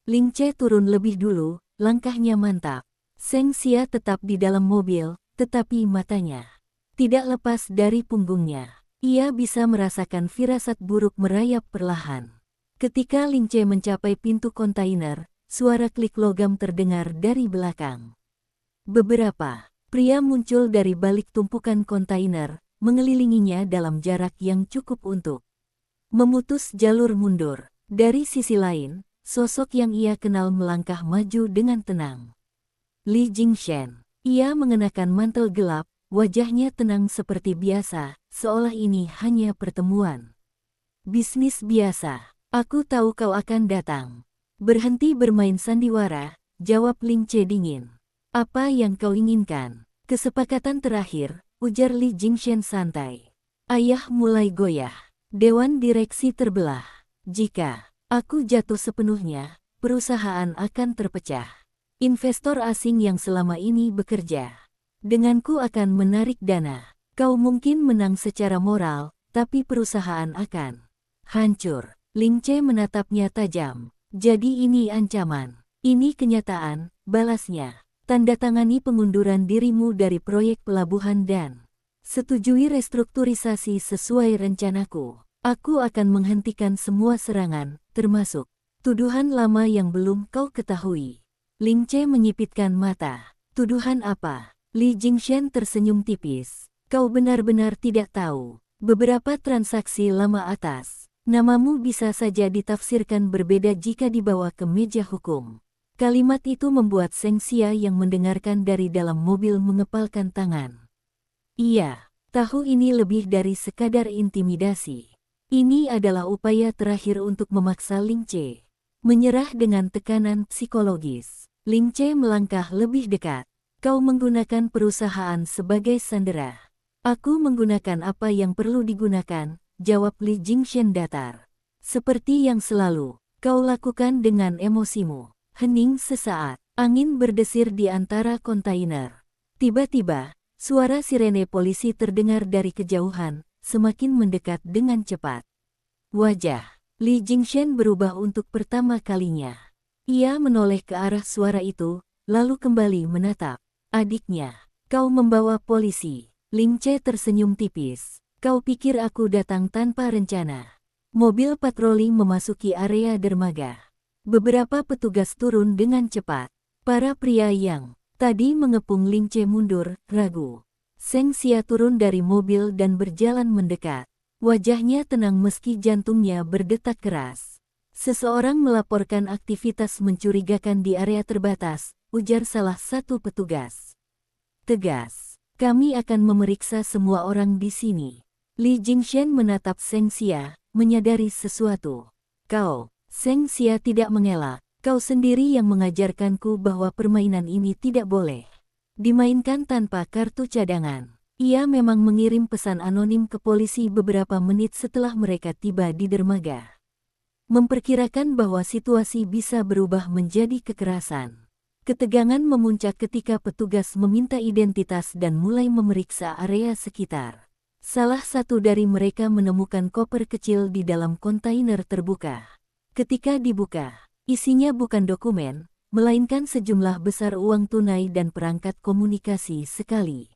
Ling Ce turun lebih dulu, langkahnya mantap. Seng Xia tetap di dalam mobil, tetapi matanya tidak lepas dari punggungnya. Ia bisa merasakan firasat buruk merayap perlahan. Ketika Ling Ce mencapai pintu kontainer, suara klik logam terdengar dari belakang. Beberapa pria muncul dari balik tumpukan kontainer, mengelilinginya dalam jarak yang cukup untuk memutus jalur mundur. Dari sisi lain, sosok yang ia kenal melangkah maju dengan tenang. Li Jingshen. Ia mengenakan mantel gelap, wajahnya tenang seperti biasa, seolah ini hanya pertemuan bisnis biasa. Aku tahu kau akan datang. Berhenti bermain sandiwara, jawab Ling Ce dingin. Apa yang kau inginkan? Kesepakatan terakhir, ujar Li Jingshen santai. Ayah mulai goyah. Dewan direksi terbelah. Jika aku jatuh sepenuhnya, perusahaan akan terpecah. Investor asing yang selama ini bekerja denganku akan menarik dana. Kau mungkin menang secara moral, tapi perusahaan akan hancur. Ling Ce menatapnya tajam. Jadi ini ancaman. Ini kenyataan, balasnya. Tanda tangani pengunduran dirimu dari proyek pelabuhan dan setujui restrukturisasi sesuai rencanaku. Aku akan menghentikan semua serangan, termasuk tuduhan lama yang belum kau ketahui. Ling Ce menyipitkan mata. Tuduhan apa? Li Jingshen tersenyum tipis. Kau benar-benar tidak tahu. Beberapa transaksi lama atas namamu bisa saja ditafsirkan berbeda jika dibawa ke meja hukum. Kalimat itu membuat Seng Xia yang mendengarkan dari dalam mobil mengepalkan tangan. Iya, tahu ini lebih dari sekadar intimidasi. Ini adalah upaya terakhir untuk memaksa Ling Ce menyerah dengan tekanan psikologis. Ling Ce melangkah lebih dekat. Kau menggunakan perusahaan sebagai sandera. Aku menggunakan apa yang perlu digunakan, jawab Li Jingshen datar. Seperti yang selalu kau lakukan dengan emosimu. Hening sesaat, angin berdesir di antara kontainer. Tiba-tiba, suara sirene polisi terdengar dari kejauhan, semakin mendekat dengan cepat. Wajah Li Jingshen berubah untuk pertama kalinya. Ia menoleh ke arah suara itu, lalu kembali menatap adiknya. Kau membawa polisi. Ling Ce tersenyum tipis. Kau pikir aku datang tanpa rencana. Mobil patroli memasuki area dermaga. Beberapa petugas turun dengan cepat. Para pria yang Tadi mengepung Ling Che mundur, ragu. Seng Xia turun dari mobil dan berjalan mendekat. Wajahnya tenang meski jantungnya berdetak keras. Seseorang melaporkan aktivitas mencurigakan di area terbatas, ujar salah satu petugas. Tegas, kami akan memeriksa semua orang di sini. Li Jingshen menatap Seng Xia, menyadari sesuatu. Kau, Seng Xia tidak mengelak. Kau sendiri yang mengajarkanku bahwa permainan ini tidak boleh dimainkan tanpa kartu cadangan. Ia memang mengirim pesan anonim ke polisi beberapa menit setelah mereka tiba di dermaga. Memperkirakan bahwa situasi bisa berubah menjadi kekerasan. Ketegangan memuncak ketika petugas meminta identitas dan mulai memeriksa area sekitar. Salah satu dari mereka menemukan koper kecil di dalam kontainer terbuka. Ketika dibuka, isinya bukan dokumen, melainkan sejumlah besar uang tunai dan perangkat komunikasi sekali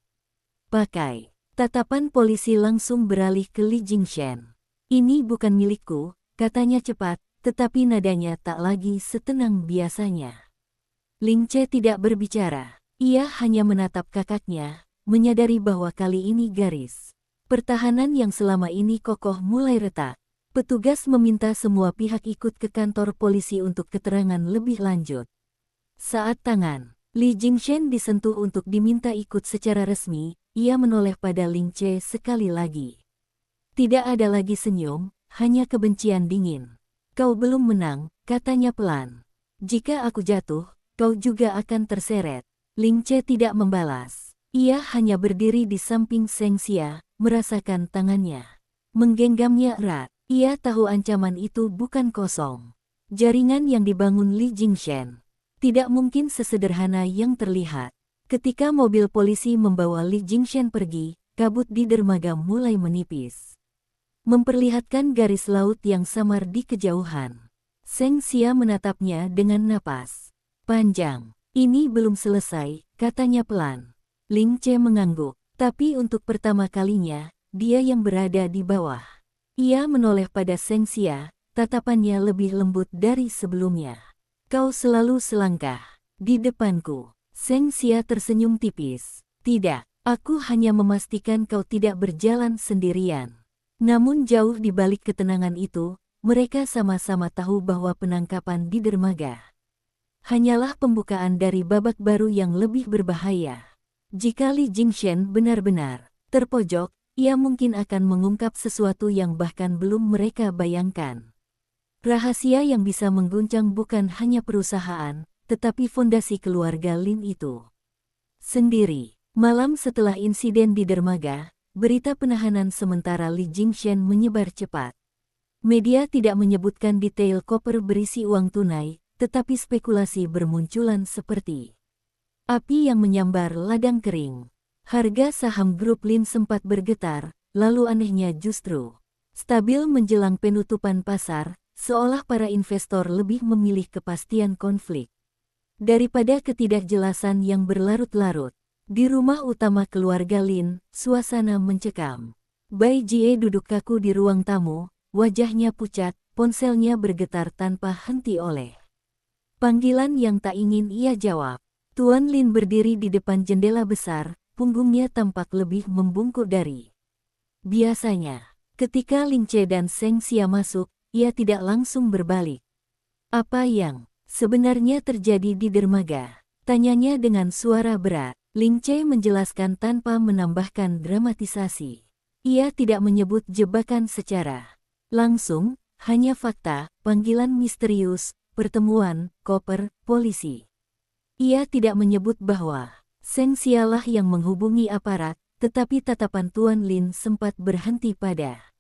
pakai. Tatapan polisi langsung beralih ke Li Jingshen. Ini bukan milikku, katanya cepat, tetapi nadanya tak lagi setenang biasanya. Ling Che tidak berbicara. Ia hanya menatap kakaknya, menyadari bahwa kali ini garis pertahanan yang selama ini kokoh mulai retak. Petugas meminta semua pihak ikut ke kantor polisi untuk keterangan lebih lanjut. Saat tangan Li Jingshen disentuh untuk diminta ikut secara resmi, ia menoleh pada Ling Che sekali lagi. Tidak ada lagi senyum, hanya kebencian dingin. Kau belum menang, katanya pelan. Jika aku jatuh, kau juga akan terseret. Ling Che tidak membalas. Ia hanya berdiri di samping Seng Xia, merasakan tangannya menggenggamnya erat. Ia tahu ancaman itu bukan kosong. Jaringan yang dibangun Li Jingshen tidak mungkin sesederhana yang terlihat. Ketika mobil polisi membawa Li Jingshen pergi, kabut di dermaga mulai menipis, memperlihatkan garis laut yang samar di kejauhan. Seng Xia menatapnya dengan napas panjang. Ini belum selesai, katanya pelan. Ling Che mengangguk, tapi untuk pertama kalinya, dia yang berada di bawah. Ia menoleh pada Seng Xia, tatapannya lebih lembut dari sebelumnya. Kau selalu selangkah di depanku. Seng Xia tersenyum tipis. Tidak, aku hanya memastikan kau tidak berjalan sendirian. Namun jauh di balik ketenangan itu, mereka sama-sama tahu bahwa penangkapan di dermaga hanyalah pembukaan dari babak baru yang lebih berbahaya. Jika Li Jingshen benar-benar terpojok, ia mungkin akan mengungkap sesuatu yang bahkan belum mereka bayangkan. Rahasia yang bisa mengguncang bukan hanya perusahaan, tetapi fondasi keluarga Lin itu sendiri. Malam setelah insiden di dermaga, berita penahanan sementara Li Jingshen menyebar cepat. Media tidak menyebutkan detail koper berisi uang tunai, tetapi spekulasi bermunculan seperti api yang menyambar ladang kering. Harga saham grup Lin sempat bergetar, lalu anehnya justru stabil menjelang penutupan pasar, seolah para investor lebih memilih kepastian konflik daripada ketidakjelasan yang berlarut-larut. Di rumah utama keluarga Lin, suasana mencekam. Bai Jie duduk kaku di ruang tamu, wajahnya pucat, ponselnya bergetar tanpa henti oleh panggilan yang tak ingin ia jawab. Tuan Lin berdiri di depan jendela besar, punggungnya tampak lebih membungkuk dari biasanya. Ketika Ling Che dan Seng Xia masuk, ia tidak langsung berbalik. Apa yang sebenarnya terjadi di dermaga? Tanyanya dengan suara berat. Ling Che menjelaskan tanpa menambahkan dramatisasi. Ia tidak menyebut jebakan secara langsung, hanya fakta, panggilan misterius, pertemuan, koper, polisi. Ia tidak menyebut bahwa Seng Xia lah yang menghubungi aparat, tetapi tatapan Tuan Lin sempat berhenti pada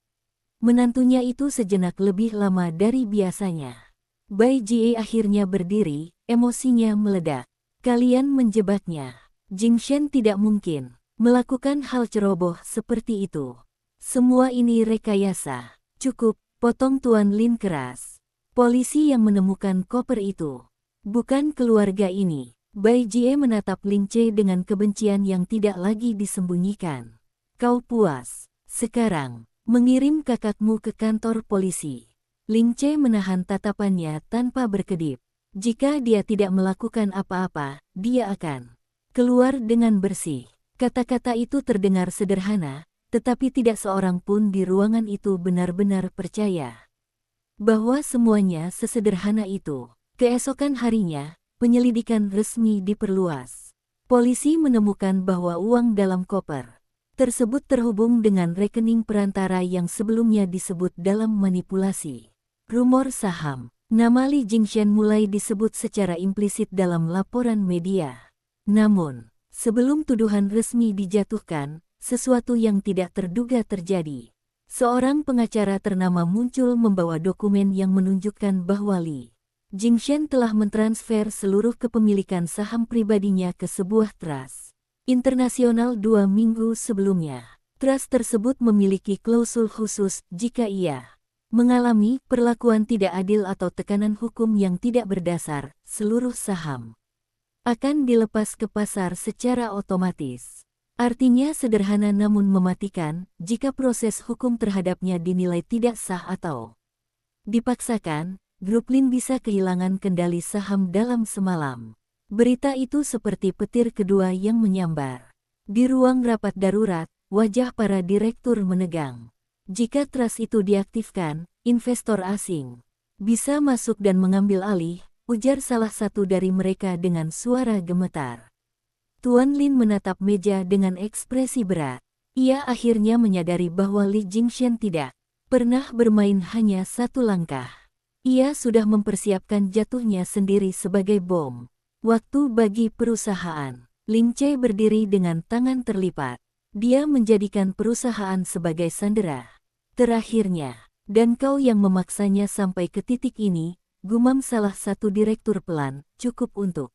menantunya itu sejenak lebih lama dari biasanya. Bai Jie akhirnya berdiri, emosinya meledak. Kalian menjebaknya. Jingshen tidak mungkin melakukan hal ceroboh seperti itu. Semua ini rekayasa. Cukup, potong Tuan Lin keras. Polisi yang menemukan koper itu bukan keluarga ini. Bai Jie menatap Ling Che dengan kebencian yang tidak lagi disembunyikan. Kau puas sekarang mengirim kakakmu ke kantor polisi. Ling Che menahan tatapannya tanpa berkedip. Jika dia tidak melakukan apa-apa, dia akan Keluar dengan bersih. Kata-kata itu terdengar sederhana, tetapi tidak seorang pun di ruangan itu benar-benar percaya bahwa semuanya sesederhana itu. Keesokan harinya, penyelidikan resmi diperluas. Polisi menemukan bahwa uang dalam koper tersebut terhubung dengan rekening perantara yang sebelumnya disebut dalam manipulasi rumor saham. Nama Li Jingshan mulai disebut secara implisit dalam laporan media. Namun, sebelum tuduhan resmi dijatuhkan, sesuatu yang tidak terduga terjadi. Seorang pengacara ternama muncul membawa dokumen yang menunjukkan bahwa Li Jingshan telah mentransfer seluruh kepemilikan saham pribadinya ke sebuah trust internasional 2 minggu sebelumnya. Trust tersebut memiliki klausul khusus jika ia mengalami perlakuan tidak adil atau tekanan hukum yang tidak berdasar, seluruh saham akan dilepas ke pasar secara otomatis. Artinya sederhana namun mematikan, jika proses hukum terhadapnya dinilai tidak sah atau dipaksakan, grup Lin bisa kehilangan kendali saham dalam semalam. Berita itu seperti petir kedua yang menyambar. Di ruang rapat darurat, wajah para direktur menegang. Jika trust itu diaktifkan, investor asing bisa masuk dan mengambil alih, ujar salah satu dari mereka dengan suara gemetar. Tuan Lin menatap meja dengan ekspresi berat. Ia akhirnya menyadari bahwa Li Jingshan tidak pernah bermain hanya satu langkah. Ia sudah mempersiapkan jatuhnya sendiri sebagai bom waktu bagi perusahaan. Ling Che berdiri dengan tangan terlipat. Dia menjadikan perusahaan sebagai sandera terakhirnya. Dan kau yang memaksanya sampai ke titik ini, gumam salah satu direktur pelan, cukup untuk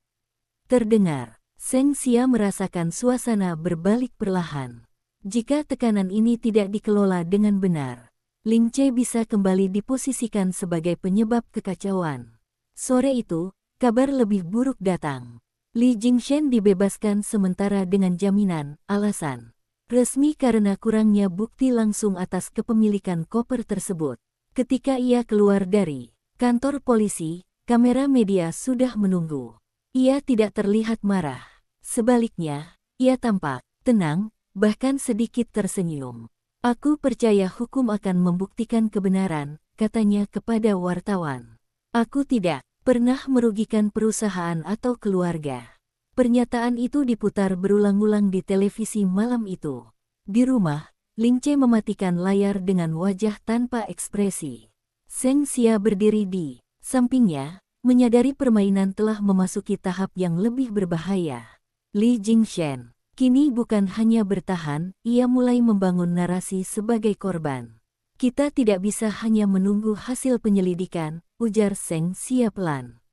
terdengar. Seng Xia merasakan suasana berbalik perlahan. Jika tekanan ini tidak dikelola dengan benar, Ling Che bisa kembali diposisikan sebagai penyebab kekacauan. Sore itu, kabar lebih buruk datang. Li Jingshan dibebaskan sementara dengan jaminan, alasan resmi karena kurangnya bukti langsung atas kepemilikan koper tersebut. Ketika ia keluar dari kantor polisi, kamera media sudah menunggu. Ia tidak terlihat marah. Sebaliknya, ia tampak tenang, bahkan sedikit tersenyum. Aku percaya hukum akan membuktikan kebenaran, katanya kepada wartawan. Aku tidak pernah merugikan perusahaan atau keluarga. Pernyataan itu diputar berulang-ulang di televisi malam itu. Di rumah, Ling Che mematikan layar dengan wajah tanpa ekspresi. Seng Xia berdiri di sampingnya, menyadari permainan telah memasuki tahap yang lebih berbahaya. Li Jingshan kini bukan hanya bertahan, ia mulai membangun narasi sebagai korban. Kita tidak bisa hanya menunggu hasil penyelidikan, ujar Seng Xia pelan.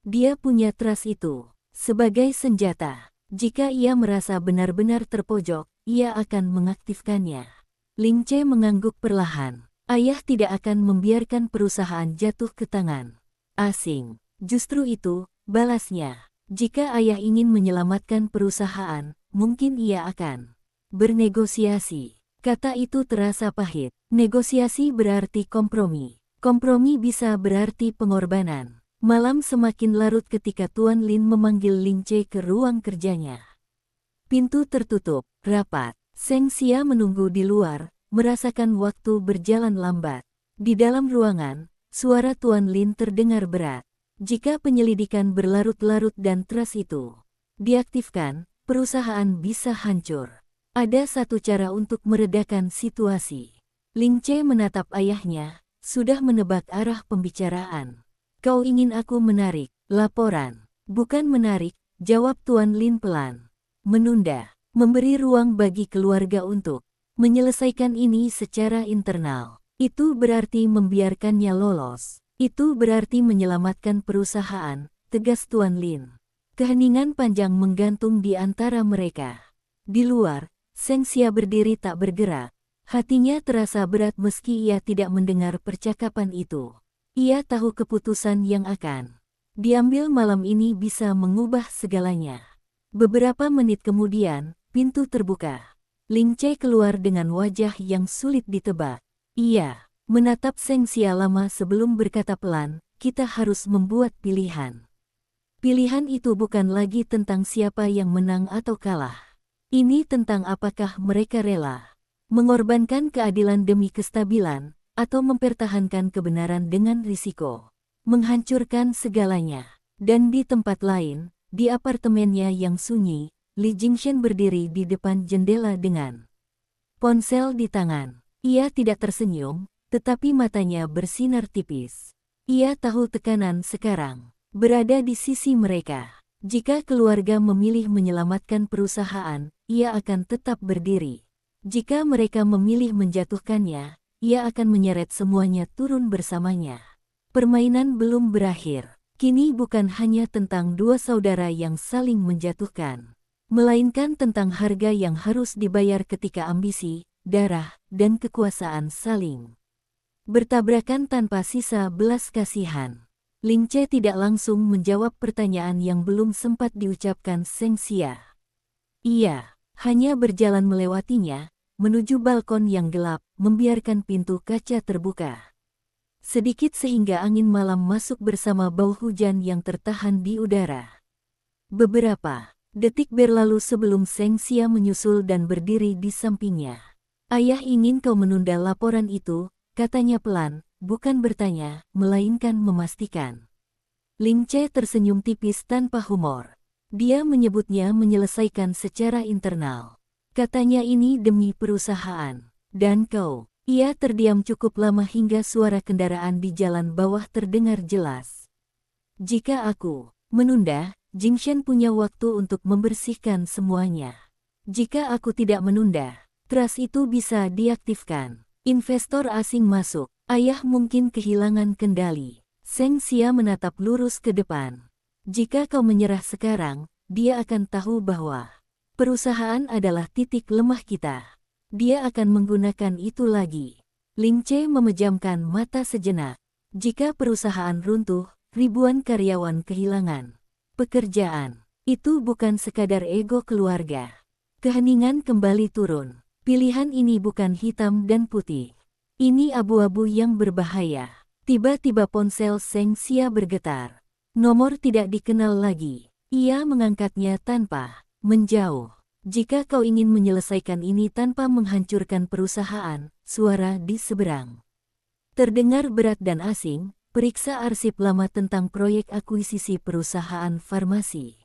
Dia punya trust itu sebagai senjata. Jika ia merasa benar-benar terpojok, ia akan mengaktifkannya. Ling Che mengangguk perlahan. Ayah tidak akan membiarkan perusahaan jatuh ke tangan asing. Justru itu, balasnya. Jika ayah ingin menyelamatkan perusahaan, mungkin ia akan bernegosiasi. Kata itu terasa pahit. Negosiasi berarti kompromi. Kompromi bisa berarti pengorbanan. Malam semakin larut ketika Tuan Lin memanggil Ling Che ke ruang kerjanya. Pintu tertutup, rapat. Seng Xia menunggu di luar, merasakan waktu berjalan lambat. Di dalam ruangan, suara Tuan Lin terdengar berat. Jika penyelidikan berlarut-larut dan trust itu diaktifkan, perusahaan bisa hancur. Ada satu cara untuk meredakan situasi. Ling Che menatap ayahnya, sudah menebak arah pembicaraan. Kau ingin aku menarik laporan? Bukan menarik, jawab Tuan Lin pelan. Menunda, memberi ruang bagi keluarga untuk menyelesaikan ini secara internal. Itu berarti membiarkannya lolos. Itu berarti menyelamatkan perusahaan, tegas Tuan Lin. Keheningan panjang menggantung di antara mereka. Di luar, Seng Xia berdiri tak bergerak. Hatinya terasa berat meski ia tidak mendengar percakapan itu. Ia tahu keputusan yang akan diambil malam ini bisa mengubah segalanya. Beberapa menit kemudian, pintu terbuka. Ling Che keluar dengan wajah yang sulit ditebak. Ia menatap Seng Xia lama sebelum berkata pelan, kita harus membuat pilihan. Pilihan itu bukan lagi tentang siapa yang menang atau kalah. Ini tentang apakah mereka rela mengorbankan keadilan demi kestabilan, atau mempertahankan kebenaran dengan risiko menghancurkan segalanya. Dan di tempat lain, di apartemennya yang sunyi, Li Jingshan berdiri di depan jendela dengan ponsel di tangan. Ia tidak tersenyum, tetapi matanya bersinar tipis. Ia tahu tekanan sekarang berada di sisi mereka. Jika keluarga memilih menyelamatkan perusahaan, ia akan tetap berdiri. Jika mereka memilih menjatuhkannya, ia akan menyeret semuanya turun bersamanya. Permainan belum berakhir. Kini bukan hanya tentang dua saudara yang saling menjatuhkan, melainkan tentang harga yang harus dibayar ketika ambisi, darah, dan kekuasaan saling bertabrakan tanpa sisa belas kasihan. Ling Che tidak langsung menjawab pertanyaan yang belum sempat diucapkan Seng Xia. Ia hanya berjalan melewatinya, menuju balkon yang gelap, membiarkan pintu kaca terbuka sedikit sehingga angin malam masuk bersama bau hujan yang tertahan di udara. Beberapa detik berlalu sebelum Seng Xia menyusul dan berdiri di sampingnya. Ayah ingin kau menunda laporan itu, katanya pelan, bukan bertanya, melainkan memastikan. Ling Che tersenyum tipis tanpa humor. Dia menyebutnya menyelesaikan secara internal. Katanya ini demi perusahaan. Dan kau? Ia terdiam cukup lama hingga suara kendaraan di jalan bawah terdengar jelas. Jika aku menunda, Jingshan punya waktu untuk membersihkan semuanya. Jika aku tidak menunda, trust itu bisa diaktifkan. Investor asing masuk, ayah mungkin kehilangan kendali. Seng Xia menatap lurus ke depan. Jika kau menyerah sekarang, dia akan tahu bahwa perusahaan adalah titik lemah kita. Dia akan menggunakan itu lagi. Ling Che memejamkan mata sejenak. Jika perusahaan runtuh, ribuan karyawan kehilangan pekerjaan. Itu bukan sekadar ego keluarga. Keheningan kembali turun. Pilihan ini bukan hitam dan putih. Ini abu-abu yang berbahaya. Tiba-tiba ponsel Seng Xia bergetar. Nomor tidak dikenal lagi. Ia mengangkatnya tanpa menjauh. Jika kau ingin menyelesaikan ini tanpa menghancurkan perusahaan, suara di seberang terdengar berat dan asing. Periksa arsip lama tentang proyek akuisisi perusahaan farmasi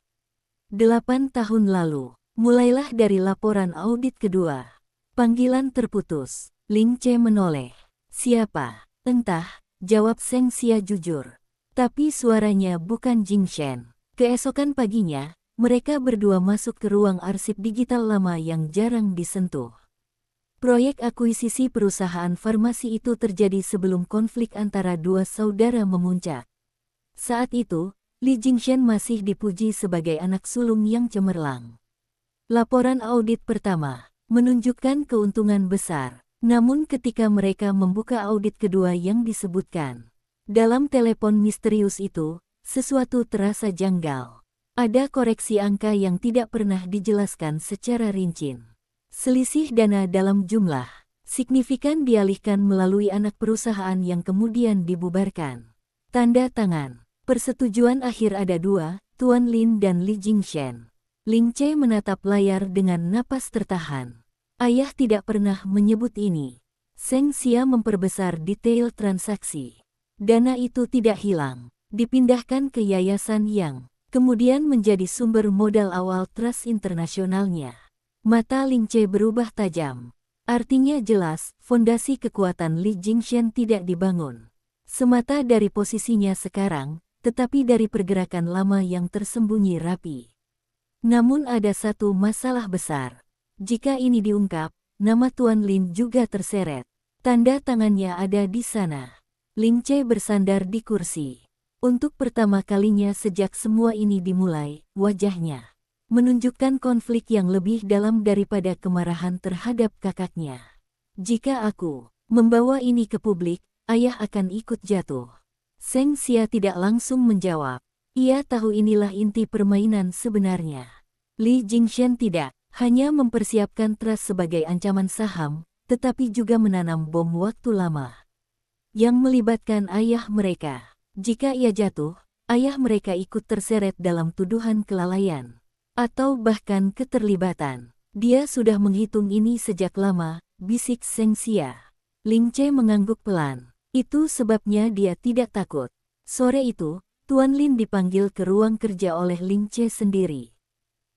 8 tahun lalu. Mulailah dari laporan audit kedua. Panggilan terputus. Ling Che menoleh. Siapa? Entah, jawab Seng Xia jujur. Tapi suaranya bukan Jingshan. Keesokan paginya, mereka berdua masuk ke ruang arsip digital lama yang jarang disentuh. Proyek akuisisi perusahaan farmasi itu terjadi sebelum konflik antara dua saudara memuncak. Saat itu, Li Jingshan masih dipuji sebagai anak sulung yang cemerlang. Laporan audit pertama menunjukkan keuntungan besar. Namun ketika mereka membuka audit kedua yang disebutkan dalam telepon misterius itu, sesuatu terasa janggal. Ada koreksi angka yang tidak pernah dijelaskan secara rinci. Selisih dana dalam jumlah signifikan dialihkan melalui anak perusahaan yang kemudian dibubarkan. Tanda tangan. Persetujuan akhir ada dua, Tuan Lin dan Li Jingshan. Ling Che menatap layar dengan napas tertahan. Ayah tidak pernah menyebut ini. Seng Xia memperbesar detail transaksi. Dana itu tidak hilang, dipindahkan ke yayasan yang kemudian menjadi sumber modal awal trust internasionalnya. Mata Ling Che berubah tajam. Artinya jelas, fondasi kekuatan Li Jingshan tidak dibangun semata dari posisinya sekarang, tetapi dari pergerakan lama yang tersembunyi rapi. Namun ada satu masalah besar. Jika ini diungkap, nama Tuan Lin juga terseret. Tanda tangannya ada di sana. Ling Che bersandar di kursi. Untuk pertama kalinya sejak semua ini dimulai, wajahnya menunjukkan konflik yang lebih dalam daripada kemarahan terhadap kakaknya. Jika aku membawa ini ke publik, ayah akan ikut jatuh. Seng Xia tidak langsung menjawab. Ia tahu inilah inti permainan sebenarnya. Li Jingshan tidak hanya mempersiapkan trust sebagai ancaman saham, tetapi juga menanam bom waktu lama yang melibatkan ayah mereka. Jika ia jatuh, ayah mereka ikut terseret dalam tuduhan kelalaian. Atau bahkan keterlibatan. Dia sudah menghitung ini sejak lama, bisik Seng Xia. Ling Che mengangguk pelan. Itu sebabnya dia tidak takut. Sore itu, Tuan Lin dipanggil ke ruang kerja oleh Ling Che sendiri.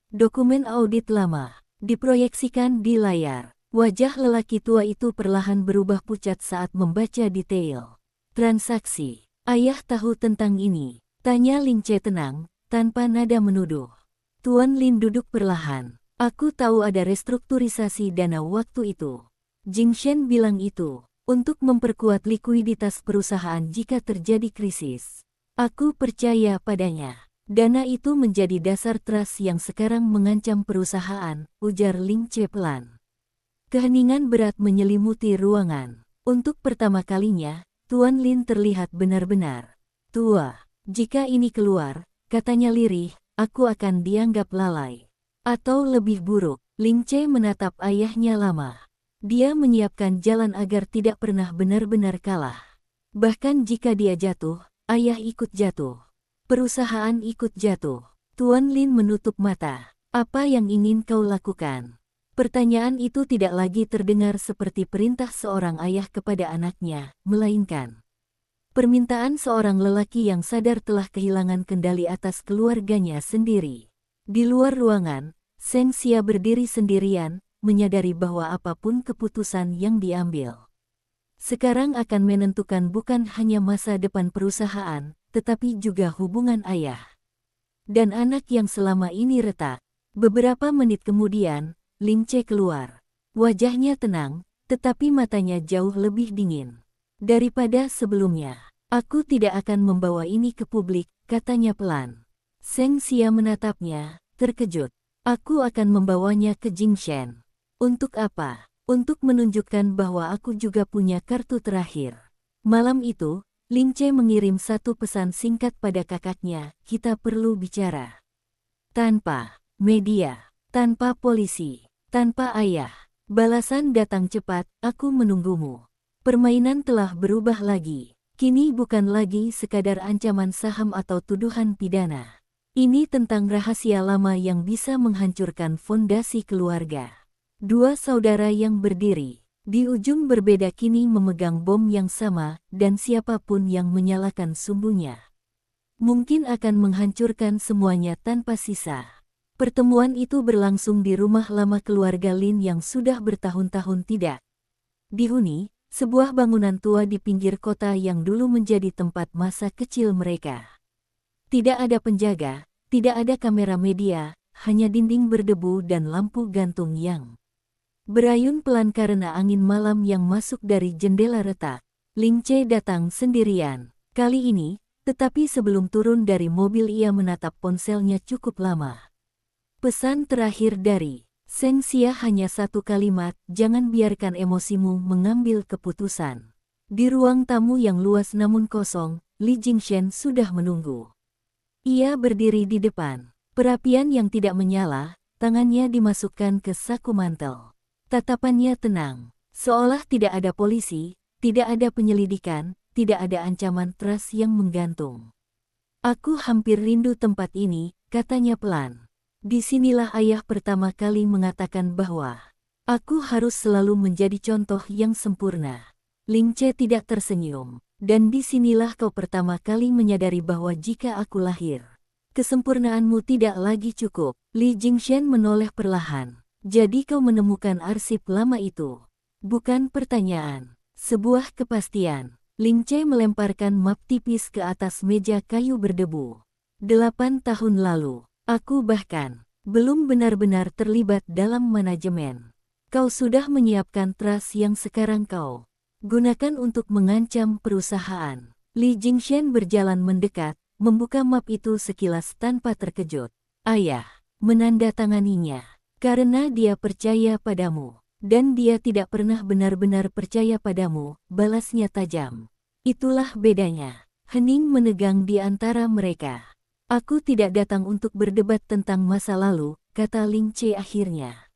Dokumen audit lama diproyeksikan di layar. Wajah lelaki tua itu perlahan berubah pucat saat membaca detail transaksi. Ayah tahu tentang ini, tanya Ling Che tenang, tanpa nada menuduh. Tuan Lin duduk perlahan. Aku tahu ada restrukturisasi dana waktu itu. Jing Shen bilang itu untuk memperkuat likuiditas perusahaan jika terjadi krisis. Aku percaya padanya. Dana itu menjadi dasar trust yang sekarang mengancam perusahaan, ujar Ling Che pelan. Keheningan berat menyelimuti ruangan. Untuk pertama kalinya, Tuan Lin terlihat benar-benar tua. Jika ini keluar, katanya lirih, aku akan dianggap lalai. Atau lebih buruk, Ling Che menatap ayahnya lama. Dia menyiapkan jalan agar tidak pernah benar-benar kalah. Bahkan jika dia jatuh, ayah ikut jatuh. Perusahaan ikut jatuh. Tuan Lin menutup mata. Apa yang ingin kau lakukan? Pertanyaan itu tidak lagi terdengar seperti perintah seorang ayah kepada anaknya, melainkan permintaan seorang lelaki yang sadar telah kehilangan kendali atas keluarganya sendiri. Di luar ruangan, Seng Xia berdiri sendirian, menyadari bahwa apapun keputusan yang diambil sekarang akan menentukan bukan hanya masa depan perusahaan, tetapi juga hubungan ayah dan anak yang selama ini retak. Beberapa menit kemudian, Ling Che keluar. Wajahnya tenang, tetapi matanya jauh lebih dingin daripada sebelumnya. Aku tidak akan membawa ini ke publik, katanya pelan. Seng Xia menatapnya, terkejut. Aku akan membawanya ke Jing Shen. Untuk apa? Untuk menunjukkan bahwa aku juga punya kartu terakhir. Malam itu, Ling Che mengirim satu pesan singkat pada kakaknya, kita perlu bicara. Tanpa media, tanpa polisi, tanpa ayah. Balasan datang cepat, aku menunggumu. Permainan telah berubah lagi. Kini bukan lagi sekadar ancaman saham atau tuduhan pidana. Ini tentang rahasia lama yang bisa menghancurkan fondasi keluarga. Dua saudara yang berdiri di ujung berbeda kini memegang bom yang sama, dan siapapun yang menyalakan sumbunya mungkin akan menghancurkan semuanya tanpa sisa. Pertemuan itu berlangsung di rumah lama keluarga Lin yang sudah bertahun-tahun tidak dihuni, sebuah bangunan tua di pinggir kota yang dulu menjadi tempat masa kecil mereka. Tidak ada penjaga, tidak ada kamera media, hanya dinding berdebu dan lampu gantung yang berayun pelan karena angin malam yang masuk dari jendela retak. Ling Che datang sendirian kali ini, tetapi sebelum turun dari mobil ia menatap ponselnya cukup lama. Pesan terakhir dari Seng Xia hanya satu kalimat, jangan biarkan emosimu mengambil keputusan. Di ruang tamu yang luas namun kosong, Li Jingshen sudah menunggu. Ia berdiri di depan, perapian yang tidak menyala, tangannya dimasukkan ke saku mantel. Tatapannya tenang, seolah tidak ada polisi, tidak ada penyelidikan, tidak ada ancaman trust yang menggantung. Aku hampir rindu tempat ini, katanya pelan. Disinilah ayah pertama kali mengatakan bahwa aku harus selalu menjadi contoh yang sempurna. Ling Che tidak tersenyum. Dan disinilah kau pertama kali menyadari bahwa jika aku lahir, kesempurnaanmu tidak lagi cukup. Li Jingshen menoleh perlahan. Jadi kau menemukan arsip lama itu. Bukan pertanyaan, sebuah kepastian. Ling Che melemparkan map tipis ke atas meja kayu berdebu. 8 tahun lalu, aku bahkan belum benar-benar terlibat dalam manajemen. Kau sudah menyiapkan trust yang sekarang kau gunakan untuk mengancam perusahaan. Li Jingshen berjalan mendekat, membuka map itu sekilas tanpa terkejut. Ayah menandatanganinya karena dia percaya padamu. Dan dia tidak pernah benar-benar percaya padamu, balasnya tajam. Itulah bedanya. Hening menegang di antara mereka. Aku tidak datang untuk berdebat tentang masa lalu, kata Ling Che akhirnya.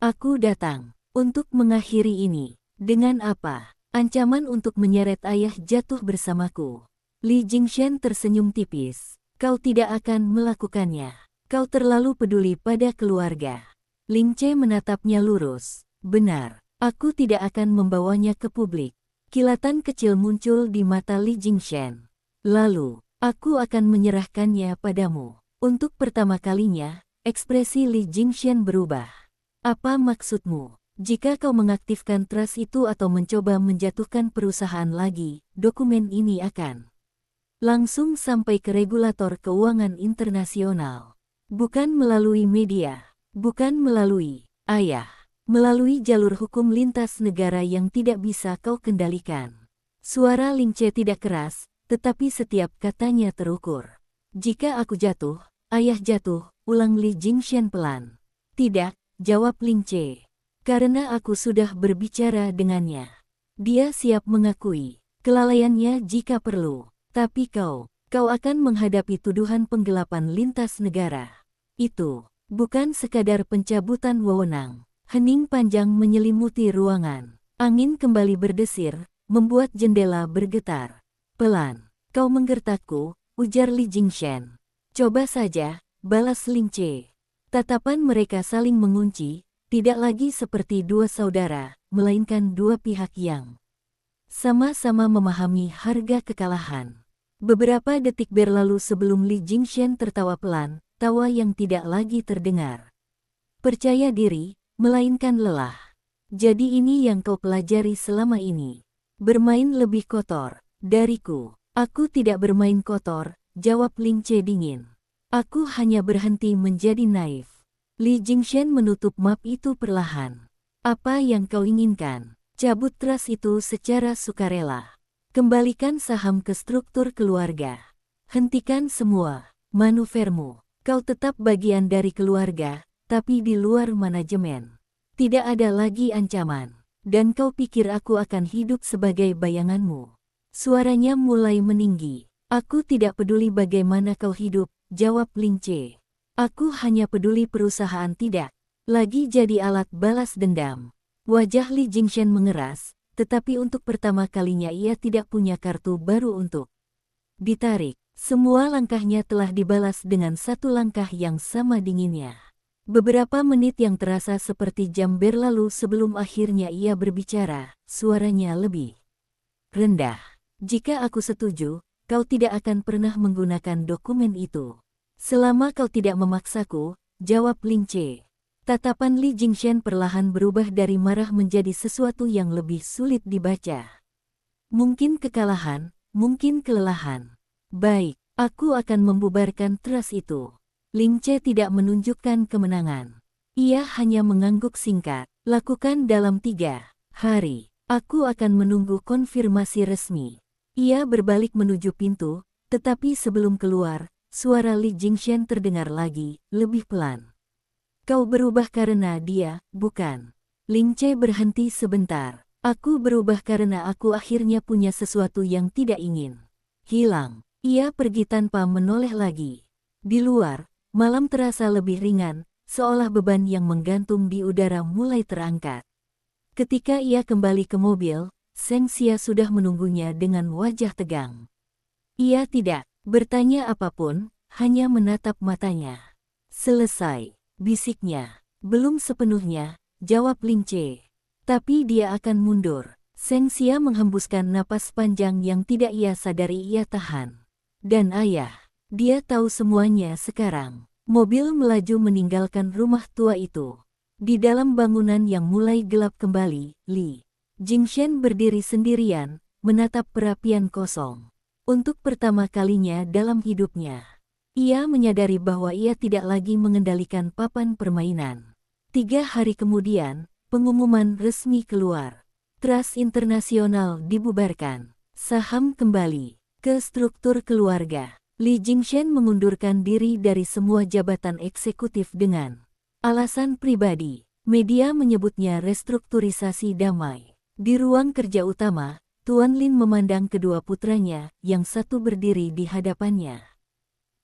Aku datang untuk mengakhiri ini. Dengan apa? Ancaman untuk menyeret ayah jatuh bersamaku. Li Jingshan tersenyum tipis. Kau tidak akan melakukannya. Kau terlalu peduli pada keluarga. Ling Ce menatapnya lurus. Benar, aku tidak akan membawanya ke publik. Kilatan kecil muncul di mata Li Jingshan. Lalu, aku akan menyerahkannya padamu. Untuk pertama kalinya, ekspresi Li Jingshan berubah. Apa maksudmu? Jika kau mengaktifkan trust itu atau mencoba menjatuhkan perusahaan lagi, dokumen ini akan langsung sampai ke regulator keuangan internasional. Bukan melalui media, bukan melalui ayah, melalui jalur hukum lintas negara yang tidak bisa kau kendalikan. Suara Ling Ce tidak keras, tetapi setiap katanya terukur. Jika aku jatuh, ayah jatuh, ulang Li Jingshan pelan. Tidak, jawab Ling Ce. Karena aku sudah berbicara dengannya. Dia siap mengakui kelalaiannya jika perlu. Tapi kau akan menghadapi tuduhan penggelapan lintas negara. Itu bukan sekadar pencabutan wewenang. Hening panjang menyelimuti ruangan. Angin kembali berdesir, membuat jendela bergetar. Pelan, kau menggertakku, ujar Li Jingshan. Coba saja, balas Ling Ce. Tatapan mereka saling mengunci, tidak lagi seperti dua saudara, melainkan dua pihak yang sama-sama memahami harga kekalahan. Beberapa detik berlalu sebelum Li Jingshan tertawa pelan, tawa yang tidak lagi terdengar. Percaya diri, melainkan lelah. Jadi ini yang kau pelajari selama ini. Bermain lebih kotor dariku. Aku tidak bermain kotor, jawab Ling Ce dingin. Aku hanya berhenti menjadi naif. Li Jingshan menutup map itu perlahan. Apa yang kau inginkan? Cabut trust itu secara sukarela. Kembalikan saham ke struktur keluarga. Hentikan semua manuvermu. Kau tetap bagian dari keluarga, tapi di luar manajemen. Tidak ada lagi ancaman. Dan kau pikir aku akan hidup sebagai bayanganmu? Suaranya mulai meninggi. Aku tidak peduli bagaimana kau hidup, jawab Ling Ce. Aku hanya peduli perusahaan tidak lagi jadi alat balas dendam. Wajah Li Jingshan mengeras, tetapi untuk pertama kalinya ia tidak punya kartu baru untuk ditarik. Semua langkahnya telah dibalas dengan satu langkah yang sama dinginnya. Beberapa menit yang terasa seperti jam berlalu sebelum akhirnya ia berbicara, suaranya lebih rendah. Jika aku setuju, kau tidak akan pernah menggunakan dokumen itu. Selama kau tidak memaksaku, jawab Ling Ce. Tatapan Li Jingshan perlahan berubah dari marah menjadi sesuatu yang lebih sulit dibaca. Mungkin kekalahan, mungkin kelelahan. Baik, aku akan membubarkan trust itu. Ling Ce tidak menunjukkan kemenangan. Ia hanya mengangguk singkat. Lakukan dalam 3 hari. Aku akan menunggu konfirmasi resmi. Ia berbalik menuju pintu, tetapi sebelum keluar, suara Li Jingshan terdengar lagi, lebih pelan. Kau berubah karena dia, bukan? Ling Ce berhenti sebentar. Aku berubah karena aku akhirnya punya sesuatu yang tidak ingin hilang. Ia pergi tanpa menoleh lagi. Di luar, malam terasa lebih ringan, seolah beban yang menggantung di udara mulai terangkat. Ketika ia kembali ke mobil, Seng Xia sudah menunggunya dengan wajah tegang. Ia tidak bertanya apapun, hanya menatap matanya. Selesai. Bisiknya. Belum sepenuhnya, jawab Ling Ce. Tapi dia akan mundur. Seng Xia menghembuskan napas panjang yang tidak ia sadari ia tahan. Dan ayah, dia tahu semuanya sekarang. Mobil melaju meninggalkan rumah tua itu. Di dalam bangunan yang mulai gelap kembali, Li Jingshan berdiri sendirian, menatap perapian kosong. Untuk pertama kalinya dalam hidupnya, ia menyadari bahwa ia tidak lagi mengendalikan papan permainan. 3 hari kemudian, pengumuman resmi keluar. Trust internasional dibubarkan. Saham kembali ke struktur keluarga. Li Jingshan mengundurkan diri dari semua jabatan eksekutif dengan alasan pribadi. Media menyebutnya restrukturisasi damai. Di ruang kerja utama, Tuan Lin memandang kedua putranya, yang satu berdiri di hadapannya.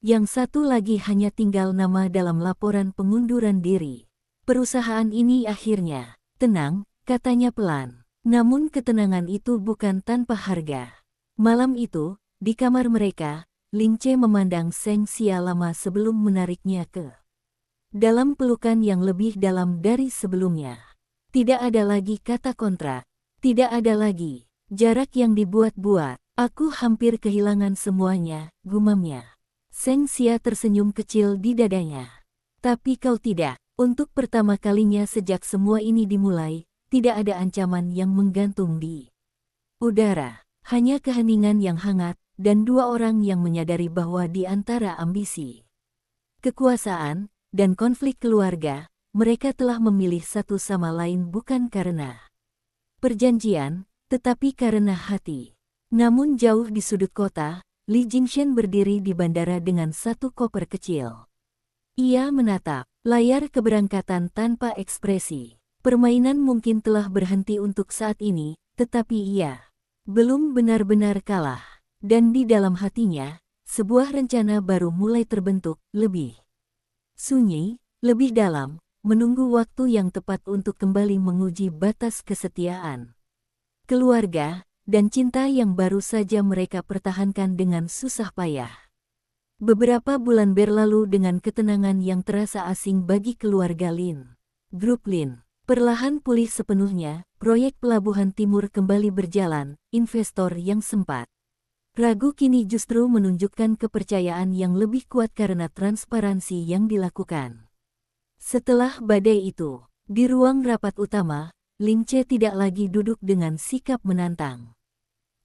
Yang satu lagi hanya tinggal nama dalam laporan pengunduran diri. Perusahaan ini akhirnya tenang, katanya pelan. Namun ketenangan itu bukan tanpa harga. Malam itu, Di kamar mereka, Ling Che memandang Seng Xia lama sebelum menariknya ke dalam pelukan yang lebih dalam dari sebelumnya. Tidak ada lagi kata kontra. Tidak ada lagi jarak yang dibuat-buat. Aku hampir kehilangan semuanya, gumamnya. Seng Xia tersenyum kecil di dadanya. Tapi kau tidak. Untuk pertama kalinya sejak semua ini dimulai, tidak ada ancaman yang menggantung di udara. Hanya keheningan yang hangat, dan dua orang yang menyadari bahwa di antara ambisi, kekuasaan, dan konflik keluarga, mereka telah memilih satu sama lain bukan karena perjanjian, tetapi karena hati. Namun jauh di sudut kota, Li Jingshan berdiri di bandara dengan satu koper kecil. Ia menatap layar keberangkatan tanpa ekspresi. Permainan mungkin telah berhenti untuk saat ini, tetapi ia belum benar-benar kalah. Dan di dalam hatinya, sebuah rencana baru mulai terbentuk, lebih sunyi, lebih dalam, menunggu waktu yang tepat untuk kembali menguji batas kesetiaan keluarga, dan cinta yang baru saja mereka pertahankan dengan susah payah. Beberapa bulan berlalu dengan ketenangan yang terasa asing bagi keluarga Lin. Grup Lin perlahan pulih sepenuhnya, proyek Pelabuhan Timur kembali berjalan, investor yang sempat ragu kini justru menunjukkan kepercayaan yang lebih kuat karena transparansi yang dilakukan. Setelah badai itu, di ruang rapat utama, Ling Che tidak lagi duduk dengan sikap menantang.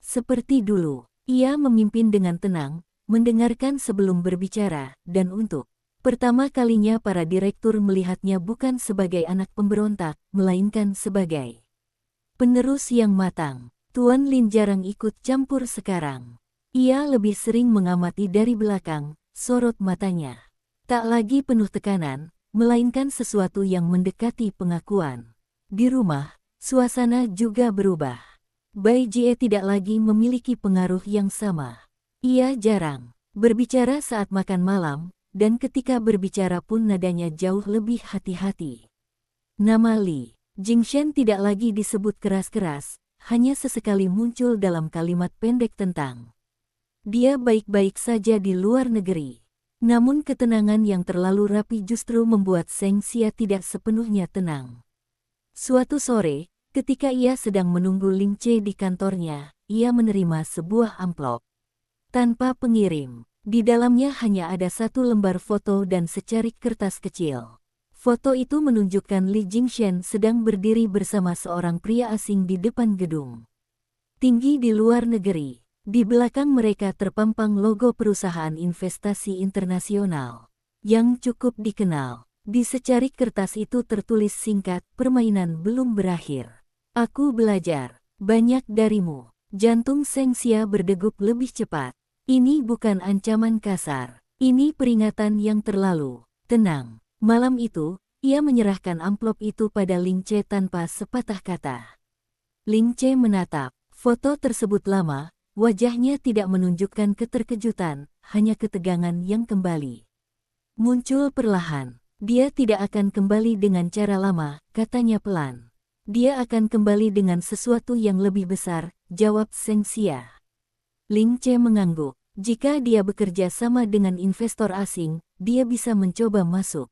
Seperti dulu, ia memimpin dengan tenang, mendengarkan sebelum berbicara, dan untuk pertama kalinya para direktur melihatnya bukan sebagai anak pemberontak, melainkan sebagai penerus yang matang. Tuan Lin jarang ikut campur sekarang. Ia lebih sering mengamati dari belakang, sorot matanya tak lagi penuh tekanan, melainkan sesuatu yang mendekati pengakuan. Di rumah, suasana juga berubah. Bai Jie tidak lagi memiliki pengaruh yang sama. Ia jarang berbicara saat makan malam, dan ketika berbicara pun nadanya jauh lebih hati-hati. Nama Li Jingshan tidak lagi disebut keras-keras, hanya sesekali muncul dalam kalimat pendek tentang dia baik-baik saja di luar negeri. Namun ketenangan yang terlalu rapi justru membuat Seng Xia tidak sepenuhnya tenang. Suatu sore, ketika ia sedang menunggu Ling Che di kantornya, ia menerima sebuah amplop tanpa pengirim. Di dalamnya hanya ada satu lembar foto dan secarik kertas kecil. Foto itu menunjukkan Li Jingshan sedang berdiri bersama seorang pria asing di depan gedung tinggi di luar negeri. Di belakang mereka terpampang logo perusahaan investasi internasional yang cukup dikenal. Di secarik kertas itu tertulis singkat, permainan belum berakhir. Aku belajar banyak darimu. Jantung Seng Xia berdegup lebih cepat. Ini bukan ancaman kasar. Ini peringatan yang terlalu tenang. Malam itu, ia menyerahkan amplop itu pada Ling Che tanpa sepatah kata. Ling Che menatap foto tersebut lama, wajahnya tidak menunjukkan keterkejutan, hanya ketegangan yang kembali muncul perlahan. Dia tidak akan kembali dengan cara lama, katanya pelan. Dia akan kembali dengan sesuatu yang lebih besar, jawab Seng Xia. Ling Che mengangguk. Jika dia bekerja sama dengan investor asing, dia bisa mencoba masuk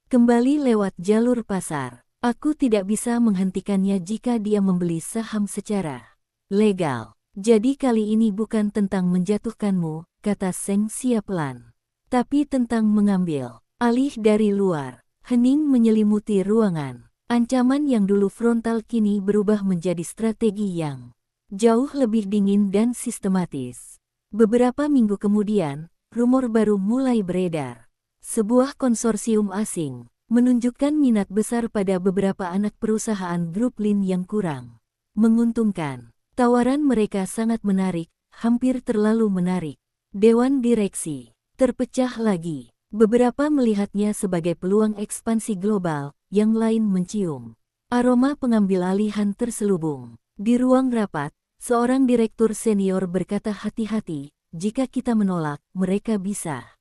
kembali lewat jalur pasar. Aku tidak bisa menghentikannya jika dia membeli saham secara legal. Jadi kali ini bukan tentang menjatuhkanmu, kata Seng Xia pelan. Tapi tentang mengambil alih dari luar. Hening menyelimuti ruangan. Ancaman yang dulu frontal kini berubah menjadi strategi yang jauh lebih dingin dan sistematis. Beberapa minggu kemudian, rumor baru mulai beredar. Sebuah konsorsium asing menunjukkan minat besar pada beberapa anak perusahaan grup Lin yang kurang menguntungkan. Tawaran mereka sangat menarik, hampir terlalu menarik. Dewan direksi terpecah lagi. Beberapa melihatnya sebagai peluang ekspansi global, yang lain mencium aroma pengambil alihan terselubung. Di ruang rapat, seorang direktur senior berkata hati-hati, jika kita menolak, mereka bisa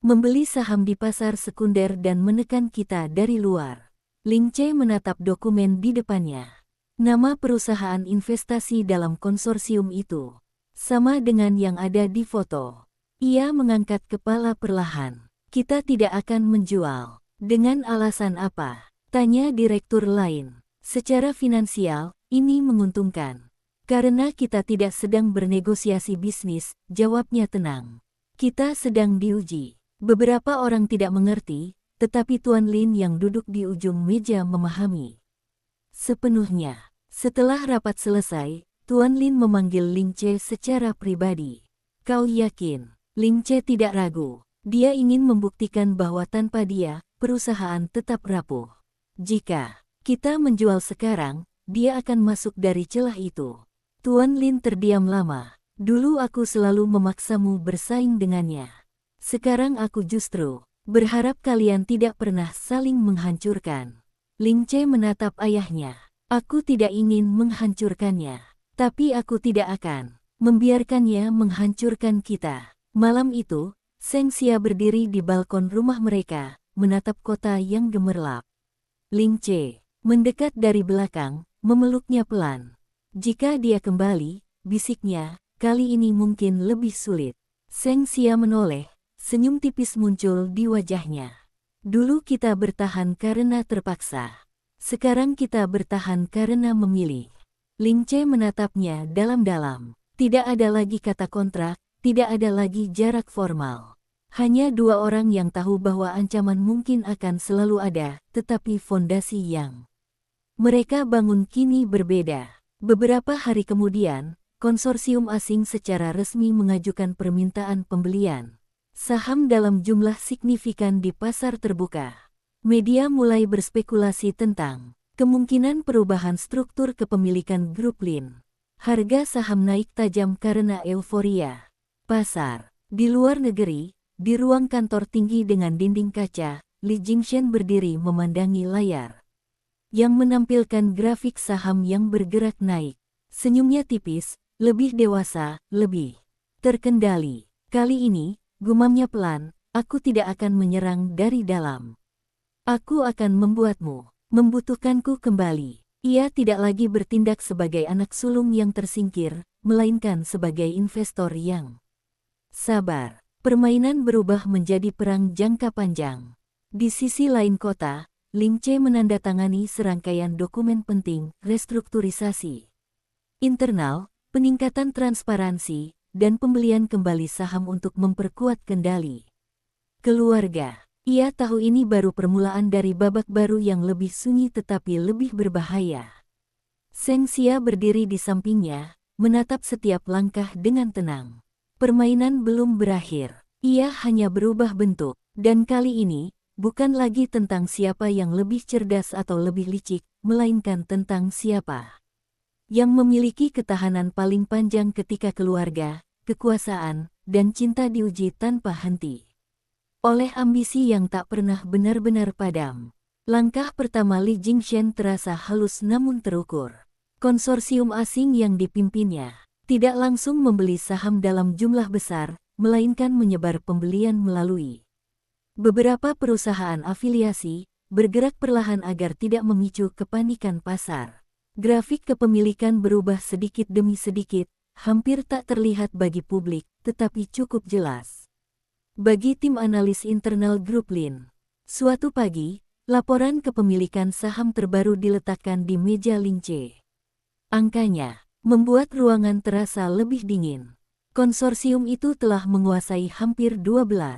membeli saham di pasar sekunder dan menekan kita dari luar. Ling Che menatap dokumen di depannya. Nama perusahaan investasi dalam konsorsium itu Sama dengan yang ada di foto. Ia mengangkat kepala perlahan. Kita tidak akan menjual. Dengan alasan apa? Tanya direktur lain. Secara finansial, ini menguntungkan. Karena kita tidak sedang bernegosiasi bisnis, jawabnya tenang. Kita sedang diuji. Beberapa orang tidak mengerti, tetapi Tuan Lin yang duduk di ujung meja memahami. Sepenuhnya. Setelah rapat selesai, Tuan Lin memanggil Ling Che secara pribadi. Kau yakin? Ling Che tidak ragu. Dia ingin membuktikan bahwa tanpa dia, perusahaan tetap rapuh. Jika kita menjual sekarang, dia akan masuk dari celah itu. Tuan Lin terdiam lama. Dulu aku selalu memaksamu bersaing dengannya. Sekarang aku justru berharap kalian tidak pernah saling menghancurkan. Ling Che menatap ayahnya. Aku tidak ingin menghancurkannya. Tapi aku tidak akan membiarkannya menghancurkan kita. Malam itu, Seng Xia berdiri di balkon rumah mereka, menatap kota yang gemerlap. Ling Che mendekat dari belakang, memeluknya pelan. Jika dia kembali, bisiknya, kali ini mungkin lebih sulit. Seng Xia menoleh, senyum tipis muncul di wajahnya. Dulu kita bertahan karena terpaksa. Sekarang kita bertahan karena memilih. Ling Che menatapnya dalam-dalam. Tidak ada lagi kata kontrak, tidak ada lagi jarak formal. Hanya dua orang yang tahu bahwa ancaman mungkin akan selalu ada, tetapi fondasi yang mereka bangun kini berbeda. Beberapa hari kemudian, konsorsium asing secara resmi mengajukan permintaan pembelian saham dalam jumlah signifikan di pasar terbuka. Media mulai berspekulasi tentang kemungkinan perubahan struktur kepemilikan grup Lin. Harga saham naik tajam karena euforia pasar. Di luar negeri, di ruang kantor tinggi dengan dinding kaca, Li Jingshen berdiri memandangi layar yang menampilkan grafik saham yang bergerak naik. Senyumnya tipis, lebih dewasa, lebih terkendali. Kali ini, gumamnya pelan, aku tidak akan menyerang dari dalam. Aku akan membuatmu membutuhkanku kembali. Ia tidak lagi bertindak sebagai anak sulung yang tersingkir, melainkan sebagai investor yang sabar. Permainan berubah menjadi perang jangka panjang. Di sisi lain kota, Ling Che menandatangani serangkaian dokumen penting, restrukturisasi internal, peningkatan transparansi, dan pembelian kembali saham untuk memperkuat kendali keluarga. Ia tahu ini baru permulaan dari babak baru yang lebih sunyi tetapi lebih berbahaya. Seng Xia berdiri di sampingnya, menatap setiap langkah dengan tenang. Permainan belum berakhir. Ia hanya berubah bentuk, dan kali ini, bukan lagi tentang siapa yang lebih cerdas atau lebih licik, melainkan tentang siapa yang memiliki ketahanan paling panjang ketika keluarga, kekuasaan, dan cinta diuji tanpa henti oleh ambisi yang tak pernah benar-benar padam. Langkah pertama Li Jingshen terasa halus namun terukur. Konsorsium asing yang dipimpinnya tidak langsung membeli saham dalam jumlah besar, melainkan menyebar pembelian melalui beberapa perusahaan afiliasi, bergerak perlahan agar tidak memicu kepanikan pasar. Grafik kepemilikan berubah sedikit demi sedikit, hampir tak terlihat bagi publik, tetapi cukup jelas bagi tim analis internal grup Lin. Suatu pagi, laporan kepemilikan saham terbaru diletakkan di meja Ling Che. Angkanya membuat ruangan terasa lebih dingin. Konsorsium itu telah menguasai hampir 12%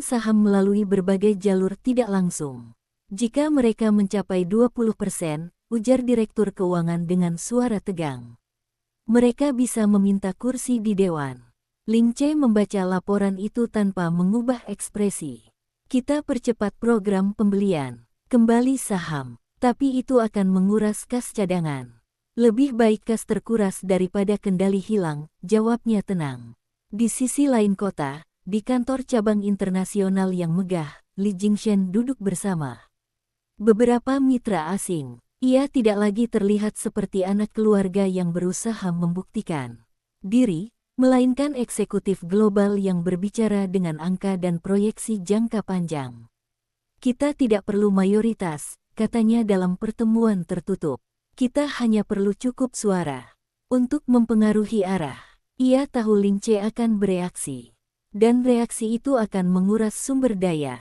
saham melalui berbagai jalur tidak langsung. Jika mereka mencapai 20%, ujar Direktur Keuangan dengan suara tegang, mereka bisa meminta kursi di dewan. Ling Che membaca laporan itu tanpa mengubah ekspresi. Kita percepat program pembelian kembali saham, tapi itu akan menguras kas cadangan. Lebih baik kas terkuras daripada kendali hilang, jawabnya tenang. Di sisi lain kota, di kantor cabang internasional yang megah, Li Jingshen duduk bersama beberapa mitra asing. Ia tidak lagi terlihat seperti anak keluarga yang berusaha membuktikan diri, melainkan eksekutif global yang berbicara dengan angka dan proyeksi jangka panjang. Kita tidak perlu mayoritas, katanya dalam pertemuan tertutup. Kita hanya perlu cukup suara untuk mempengaruhi arah. Ia tahu Ling Che akan bereaksi. Dan reaksi itu akan menguras sumber daya.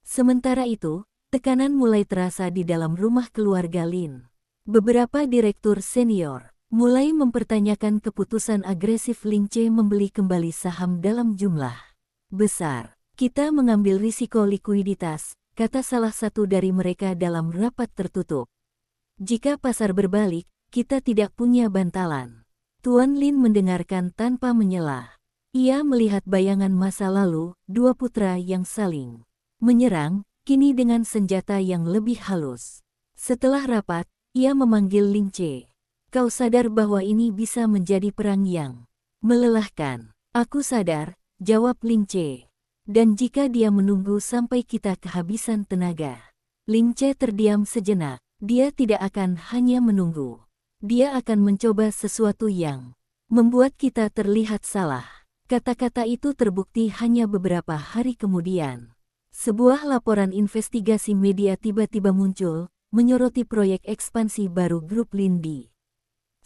Sementara itu, tekanan mulai terasa di dalam rumah keluarga Lin. Beberapa direktur senior mulai mempertanyakan keputusan agresif Ling Che membeli kembali saham dalam jumlah besar. Kita mengambil risiko likuiditas, kata salah satu dari mereka dalam rapat tertutup. Jika pasar berbalik, kita tidak punya bantalan. Tuan Lin mendengarkan tanpa menyela. Ia melihat bayangan masa lalu, dua putra yang saling menyerang, kini dengan senjata yang lebih halus. Setelah rapat, ia memanggil Ling Che. Kau sadar bahwa ini bisa menjadi perang yang melelahkan. Aku sadar, jawab Ling Che. Dan jika dia menunggu sampai kita kehabisan tenaga. Ling Che terdiam sejenak. Dia tidak akan hanya menunggu. Dia akan mencoba sesuatu yang membuat kita terlihat salah. Kata-kata itu terbukti hanya beberapa hari kemudian. Sebuah laporan investigasi media tiba-tiba muncul, menyoroti proyek ekspansi baru grup Lin di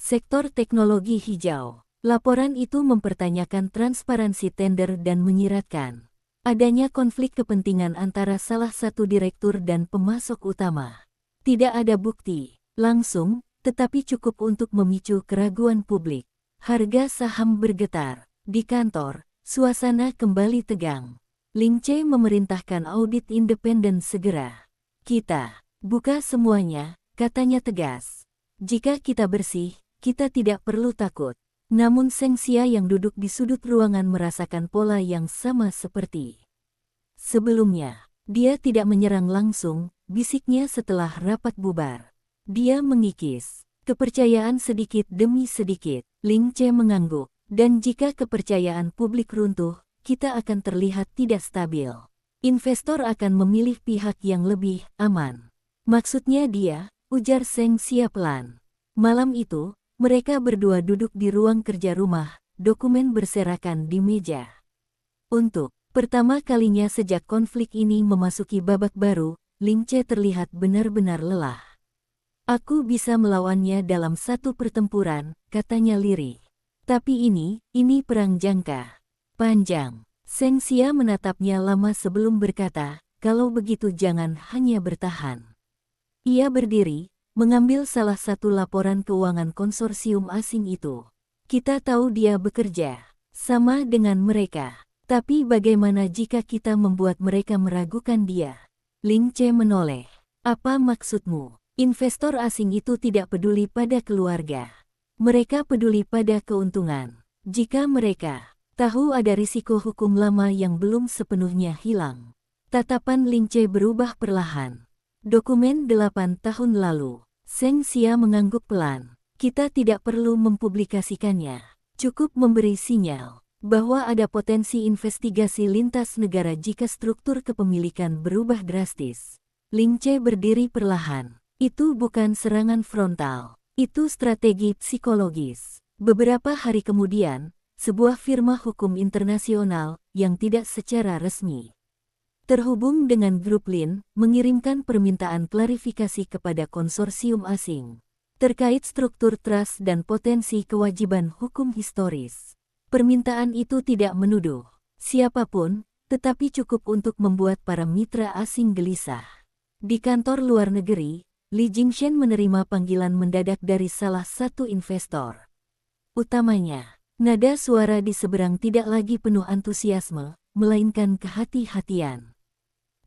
sektor teknologi hijau. Laporan itu mempertanyakan transparansi tender dan menyiratkan adanya konflik kepentingan antara salah satu direktur dan pemasok utama. Tidak ada bukti langsung, tetapi cukup untuk memicu keraguan publik. Harga saham bergetar. Di kantor, suasana kembali tegang. Ling Che memerintahkan audit independen segera. Kita buka semuanya, katanya tegas. Jika kita bersih, kita tidak perlu takut. Namun Seng Xia yang duduk di sudut ruangan merasakan pola yang sama seperti sebelumnya. Dia tidak menyerang langsung, bisiknya setelah rapat bubar. Dia mengikis. Kepercayaan sedikit demi sedikit. Ling Che mengangguk. Dan jika kepercayaan publik runtuh, kita akan terlihat tidak stabil. Investor akan memilih pihak yang lebih aman. Maksudnya dia, ujar Seng Xia pelan. Malam itu, mereka berdua duduk di ruang kerja rumah, dokumen berserakan di meja. Untuk pertama kalinya sejak konflik ini memasuki babak baru, Ling Che terlihat benar-benar lelah. Aku bisa melawannya dalam satu pertempuran, katanya lirih. Tapi ini perang jangka panjang. Seng Xia menatapnya lama sebelum berkata, kalau begitu jangan hanya bertahan. Ia berdiri, mengambil salah satu laporan keuangan konsorsium asing itu. Kita tahu dia bekerja sama dengan mereka. Tapi bagaimana jika kita membuat mereka meragukan dia? Ling Che menoleh. Apa maksudmu? Investor asing itu tidak peduli pada keluarga. Mereka peduli pada keuntungan. Jika mereka tahu ada risiko hukum lama yang belum sepenuhnya hilang. Tatapan Ling Che berubah perlahan. Dokumen 8 tahun lalu. Seng Xia mengangguk pelan. Kita tidak perlu mempublikasikannya. Cukup memberi sinyal bahwa ada potensi investigasi lintas negara jika struktur kepemilikan berubah drastis. Ling Che berdiri perlahan. Itu bukan serangan frontal. Itu strategi psikologis. Beberapa hari kemudian, sebuah firma hukum internasional yang tidak secara resmi terhubung dengan grup Lin mengirimkan permintaan klarifikasi kepada konsorsium asing terkait struktur trust dan potensi kewajiban hukum historis. Permintaan itu tidak menuduh siapapun, tetapi cukup untuk membuat para mitra asing gelisah. Di kantor luar negeri, Li Jingshen menerima panggilan mendadak dari salah satu investor utamanya. Nada suara di seberang tidak lagi penuh antusiasme, melainkan kehati-hatian.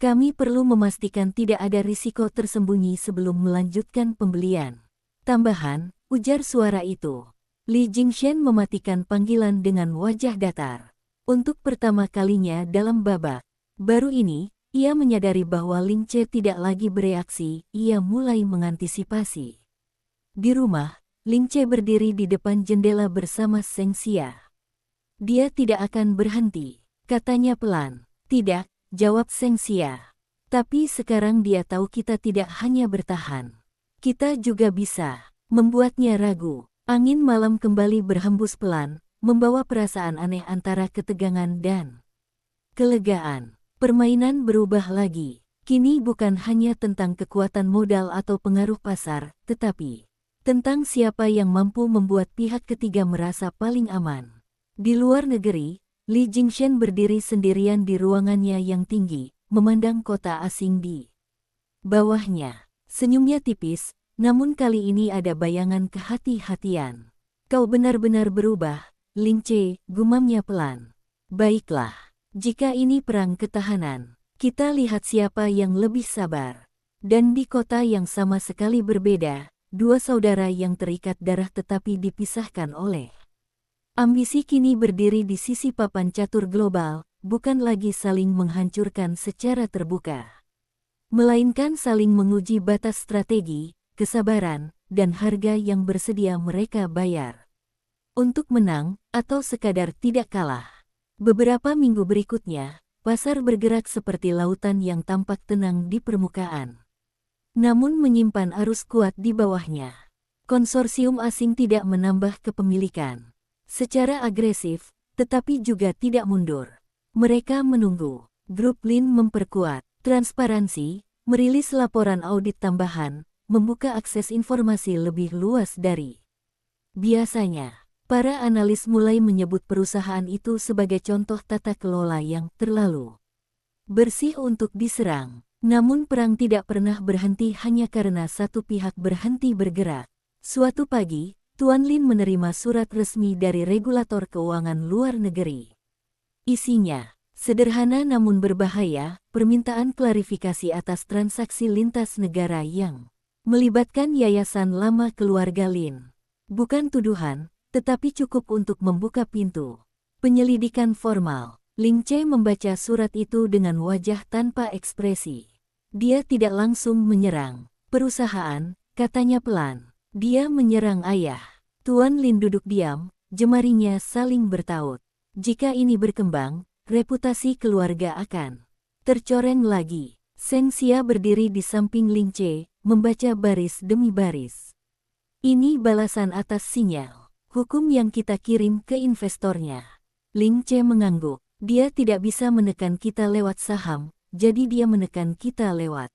Kami perlu memastikan tidak ada risiko tersembunyi sebelum melanjutkan pembelian. Tambahan, ujar suara itu. Li Jingshen mematikan panggilan dengan wajah datar. Untuk pertama kalinya dalam babak baru ini, ia menyadari bahwa Ling Che tidak lagi bereaksi, ia mulai mengantisipasi. Di rumah, Ling Che berdiri di depan jendela bersama Seng Xia. Dia tidak akan berhenti, katanya pelan. Tidak, jawab Seng Xia. Tapi sekarang dia tahu kita tidak hanya bertahan. Kita juga bisa membuatnya ragu. Angin malam kembali berhembus pelan, membawa perasaan aneh antara ketegangan dan kelegaan. Permainan berubah lagi. Kini bukan hanya tentang kekuatan modal atau pengaruh pasar, tetapi tentang siapa yang mampu membuat pihak ketiga merasa paling aman. Di luar negeri, Li Jingshan berdiri sendirian di ruangannya yang tinggi, memandang kota asing di bawahnya. Senyumnya tipis, namun kali ini ada bayangan kehati-hatian. Kau benar-benar berubah, Ling Ce, gumamnya pelan. Baiklah, jika ini perang ketahanan, kita lihat siapa yang lebih sabar. Dan di kota yang sama sekali berbeda, dua saudara yang terikat darah tetapi dipisahkan oleh ambisi kini berdiri di sisi papan catur global, bukan lagi saling menghancurkan secara terbuka, melainkan saling menguji batas strategi, kesabaran, dan harga yang bersedia mereka bayar untuk menang atau sekadar tidak kalah. Beberapa minggu berikutnya, pasar bergerak seperti lautan yang tampak tenang di permukaan, namun menyimpan arus kuat di bawahnya. Konsorsium asing tidak menambah kepemilikan secara agresif, tetapi juga tidak mundur. Mereka menunggu. Grup Lin memperkuat transparansi, merilis laporan audit tambahan, membuka akses informasi lebih luas dari biasanya. Para analis mulai menyebut perusahaan itu sebagai contoh tata kelola yang terlalu bersih untuk diserang. Namun perang tidak pernah berhenti hanya karena satu pihak berhenti bergerak. Suatu pagi, Tuan Lin menerima surat resmi dari regulator keuangan luar negeri. Isinya sederhana namun berbahaya, permintaan klarifikasi atas transaksi lintas negara yang melibatkan yayasan lama keluarga Lin. Bukan tuduhan, tetapi cukup untuk membuka pintu penyelidikan formal. Ling Ce membaca surat itu dengan wajah tanpa ekspresi. Dia tidak langsung menyerang perusahaan, katanya pelan. Dia menyerang ayah. Tuan Lin duduk diam, jemarinya saling bertaut. Jika ini berkembang, reputasi keluarga akan tercoreng lagi. Seng Xia berdiri di samping Ling Ce, membaca baris demi baris. Ini balasan atas sinyal hukum yang kita kirim ke investornya. Ling Ce mengangguk. Dia tidak bisa menekan kita lewat saham, jadi dia menekan kita lewat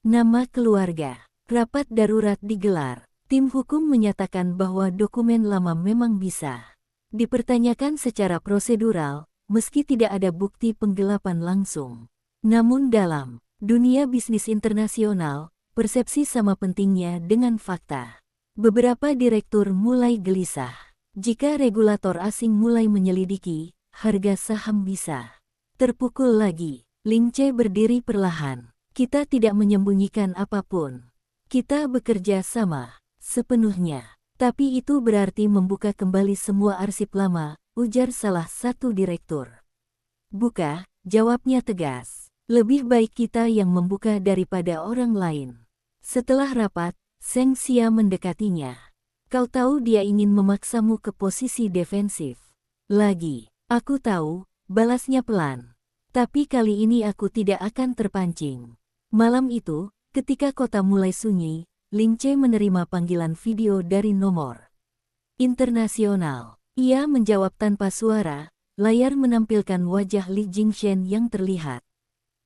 nama keluarga. Rapat darurat digelar. Tim hukum menyatakan bahwa dokumen lama memang bisa dipertanyakan secara prosedural, meski tidak ada bukti penggelapan langsung. Namun dalam dunia bisnis internasional, persepsi sama pentingnya dengan fakta. Beberapa direktur mulai gelisah. Jika regulator asing mulai menyelidiki, harga saham bisa terpukul lagi. Ling Ce berdiri perlahan. Kita tidak menyembunyikan apapun. Kita bekerja sama sepenuhnya. Tapi itu berarti membuka kembali semua arsip lama, ujar salah satu direktur. Buka, jawabnya tegas. Lebih baik kita yang membuka daripada orang lain. Setelah rapat, Seng Xia mendekatinya. Kau tahu dia ingin memaksamu ke posisi defensif. Lagi, aku tahu, balasnya pelan. Tapi kali ini aku tidak akan terpancing. Malam itu, ketika kota mulai sunyi, Ling Ce menerima panggilan video dari nomor internasional. Ia menjawab tanpa suara, layar menampilkan wajah Li Jingshan yang terlihat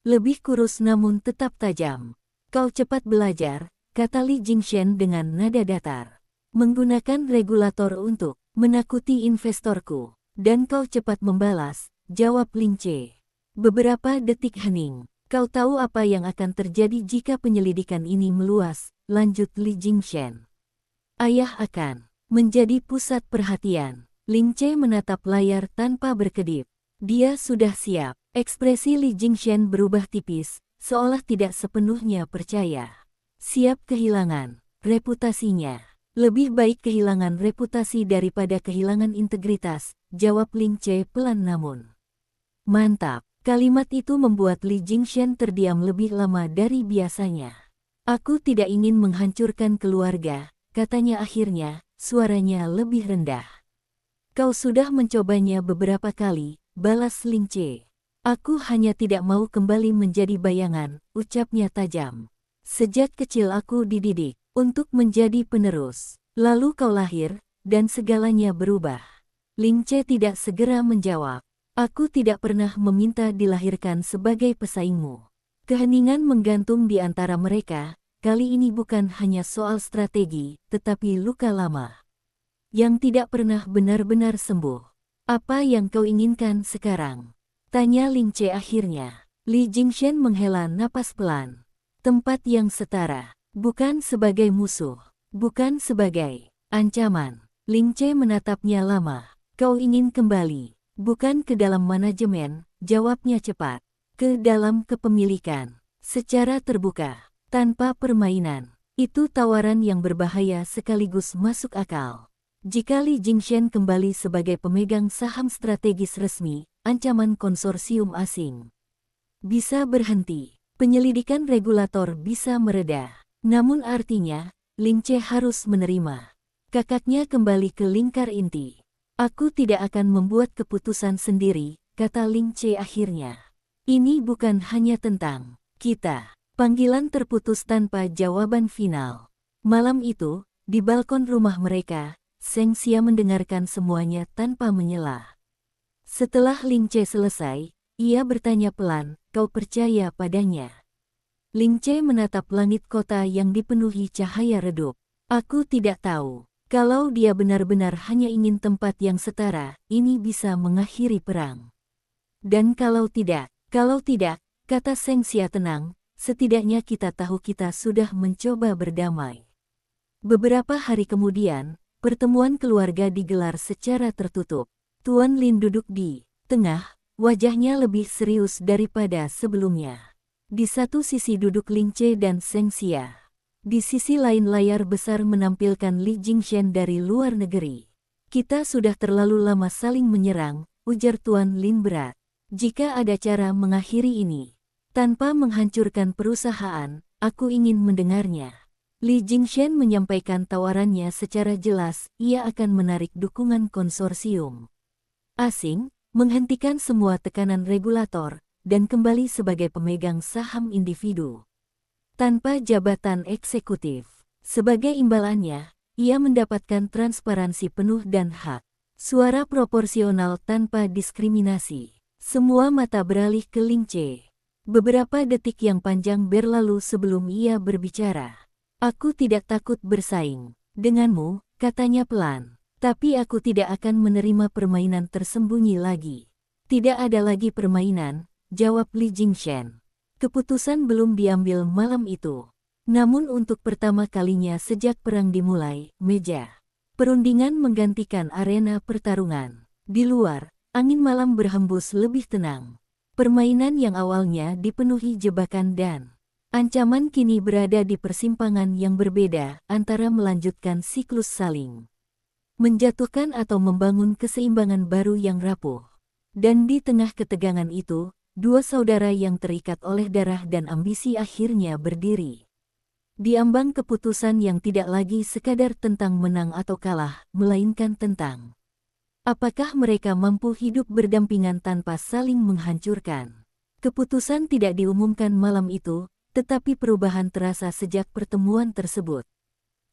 lebih kurus namun tetap tajam. Kau cepat belajar, kata Li Jingshan dengan nada datar. Menggunakan regulator untuk menakuti investorku. Dan kau cepat membalas, jawab Ling Ce. Beberapa detik hening. Kau tahu apa yang akan terjadi jika penyelidikan ini meluas, lanjut Li Jingshan. Ayah akan menjadi pusat perhatian. Ling Ce menatap layar tanpa berkedip. Dia sudah siap. Ekspresi Li Jingshan berubah tipis, seolah tidak sepenuhnya percaya. Siap kehilangan reputasinya. Lebih baik kehilangan reputasi daripada kehilangan integritas, jawab Ling Ce pelan namun mantap. Kalimat itu membuat Li Jingshan terdiam lebih lama dari biasanya. Aku tidak ingin menghancurkan keluarga, katanya akhirnya, suaranya lebih rendah. Kau sudah mencobanya beberapa kali, balas Ling Ce. Aku hanya tidak mau kembali menjadi bayangan, ucapnya tajam. Sejak kecil aku dididik untuk menjadi penerus. Lalu kau lahir, dan segalanya berubah. Ling Ce tidak segera menjawab. Aku tidak pernah meminta dilahirkan sebagai pesaingmu. Keheningan menggantung di antara mereka, kali ini bukan hanya soal strategi, tetapi luka lama yang tidak pernah benar-benar sembuh. Apa yang kau inginkan sekarang? Tanya Ling Ce akhirnya. Li Jingshan menghela napas pelan. Tempat yang setara, bukan sebagai musuh, bukan sebagai ancaman. Ling Ce menatapnya lama. Kau ingin kembali, bukan ke dalam manajemen, jawabnya cepat. Ke dalam kepemilikan, secara terbuka, tanpa permainan. Itu tawaran yang berbahaya sekaligus masuk akal. Jika Li Jingshan kembali sebagai pemegang saham strategis resmi, ancaman konsorsium asing bisa berhenti. Penyelidikan regulator bisa mereda. Namun artinya, Ling Ce harus menerima. Kakaknya kembali ke lingkar inti. Aku tidak akan membuat keputusan sendiri, kata Ling Ce akhirnya. Ini bukan hanya tentang kita. Panggilan terputus tanpa jawaban final. Malam itu, di balkon rumah mereka, Seng Xia mendengarkan semuanya tanpa menyela. Setelah Ling Ce selesai, ia bertanya pelan, kau percaya padanya? Ling Ce menatap langit kota yang dipenuhi cahaya redup. Aku tidak tahu. Kalau dia benar-benar hanya ingin tempat yang setara, ini bisa mengakhiri perang. Dan kalau tidak, kata Seng Xia tenang, setidaknya kita tahu kita sudah mencoba berdamai. Beberapa hari kemudian, pertemuan keluarga digelar secara tertutup. Tuan Lin duduk di tengah, wajahnya lebih serius daripada sebelumnya. Di satu sisi duduk Ling Ce dan Seng Xia. Di sisi lain layar besar menampilkan Li Jingshan dari luar negeri. Kita sudah terlalu lama saling menyerang, ujar Tuan Lin berat. Jika ada cara mengakhiri ini, tanpa menghancurkan perusahaan, aku ingin mendengarnya. Li Jingshan menyampaikan tawarannya secara jelas, ia akan menarik dukungan konsorsium asing, menghentikan semua tekanan regulator, dan kembali sebagai pemegang saham individu. Tanpa jabatan eksekutif. Sebagai imbalannya, ia mendapatkan transparansi penuh dan hak suara proporsional tanpa diskriminasi. Semua mata beralih ke Ling Ce. Beberapa detik yang panjang berlalu sebelum ia berbicara. Aku tidak takut bersaing denganmu, katanya pelan. Tapi aku tidak akan menerima permainan tersembunyi lagi. Tidak ada lagi permainan, jawab Li Jingshan. Keputusan belum diambil malam itu. Namun untuk pertama kalinya sejak perang dimulai, meja perundingan menggantikan arena pertarungan. Di luar, angin malam berhembus lebih tenang. Permainan yang awalnya dipenuhi jebakan dan ancaman kini berada di persimpangan yang berbeda antara melanjutkan siklus saling menjatuhkan atau membangun keseimbangan baru yang rapuh. Dan di tengah ketegangan itu, dua saudara yang terikat oleh darah dan ambisi akhirnya berdiri. Di ambang keputusan yang tidak lagi sekadar tentang menang atau kalah, melainkan tentang apakah mereka mampu hidup berdampingan tanpa saling menghancurkan? Keputusan tidak diumumkan malam itu, tetapi perubahan terasa sejak pertemuan tersebut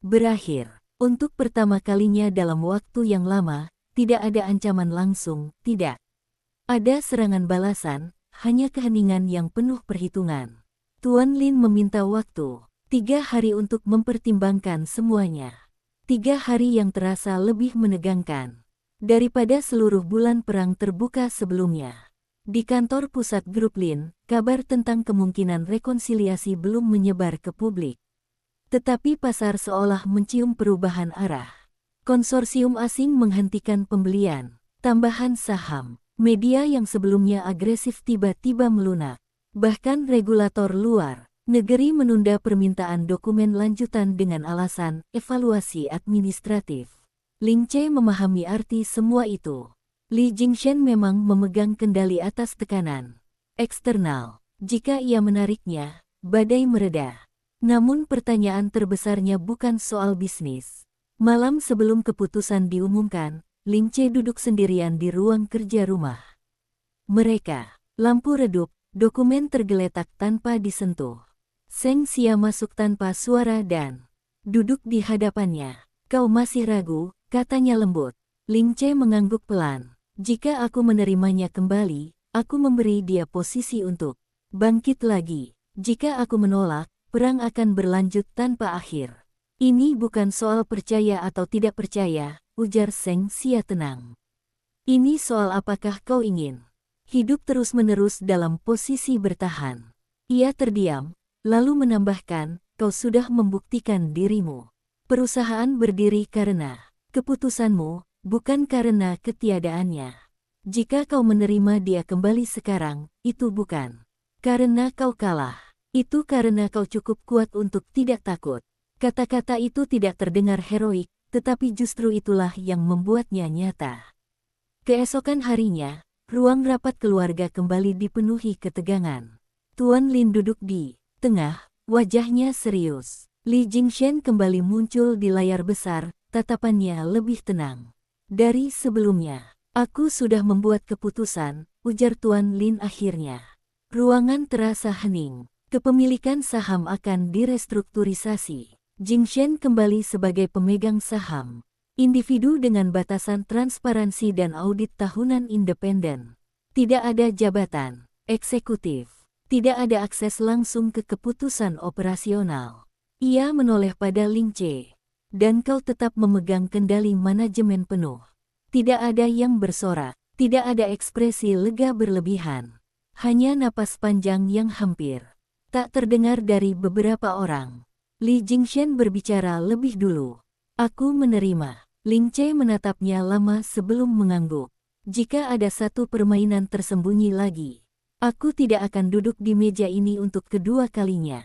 berakhir. Untuk pertama kalinya dalam waktu yang lama, tidak ada ancaman langsung, tidak ada serangan balasan, hanya keheningan yang penuh perhitungan. Tuan Lin meminta waktu 3 hari untuk mempertimbangkan semuanya. 3 hari yang terasa lebih menegangkan daripada seluruh bulan perang terbuka sebelumnya. Di kantor pusat grup Lin, kabar tentang kemungkinan rekonsiliasi belum menyebar ke publik. Tetapi pasar seolah mencium perubahan arah. Konsorsium asing menghentikan pembelian tambahan saham. Media yang sebelumnya agresif tiba-tiba melunak. Bahkan regulator luar negeri menunda permintaan dokumen lanjutan dengan alasan evaluasi administratif. Ling Ce memahami arti semua itu. Li Jingshan memang memegang kendali atas tekanan eksternal. Jika ia menariknya, badai mereda. Namun pertanyaan terbesarnya bukan soal bisnis. Malam sebelum keputusan diumumkan, Ling Ce duduk sendirian di ruang kerja rumah. Mereka, lampu redup, dokumen tergeletak tanpa disentuh. Seng Xia masuk tanpa suara dan duduk di hadapannya. Kau masih ragu, katanya lembut. Ling Ce mengangguk pelan. Jika aku menerimanya kembali, aku memberi dia posisi untuk bangkit lagi. Jika aku menolak, perang akan berlanjut tanpa akhir. Ini bukan soal percaya atau tidak percaya, ujar Seng Xia tenang. Ini soal apakah kau ingin hidup terus-menerus dalam posisi bertahan. Ia terdiam, lalu menambahkan, kau sudah membuktikan dirimu. Perusahaan berdiri karena keputusanmu, bukan karena ketiadaannya. Jika kau menerima dia kembali sekarang, itu bukan karena kau kalah. Itu karena kau cukup kuat untuk tidak takut. Kata-kata itu tidak terdengar heroik, tetapi justru itulah yang membuatnya nyata. Keesokan harinya, ruang rapat keluarga kembali dipenuhi ketegangan. Tuan Lin duduk di tengah, wajahnya serius. Li Jingshen kembali muncul di layar besar, tatapannya lebih tenang dari sebelumnya. Aku sudah membuat keputusan, ujar Tuan Lin akhirnya. Ruangan terasa hening. Kepemilikan saham akan direstrukturisasi. Jingshen kembali sebagai pemegang saham. Individu dengan batasan transparansi dan audit tahunan independen. Tidak ada jabatan eksekutif. Tidak ada akses langsung ke keputusan operasional. Ia menoleh pada Ling Che. Dan kau tetap memegang kendali manajemen penuh. Tidak ada yang bersorak. Tidak ada ekspresi lega berlebihan. Hanya napas panjang yang hampir tak terdengar dari beberapa orang. Li Jingshen berbicara lebih dulu. Aku menerima. Ling Che menatapnya lama sebelum mengangguk. Jika ada satu permainan tersembunyi lagi, aku tidak akan duduk di meja ini untuk kedua kalinya.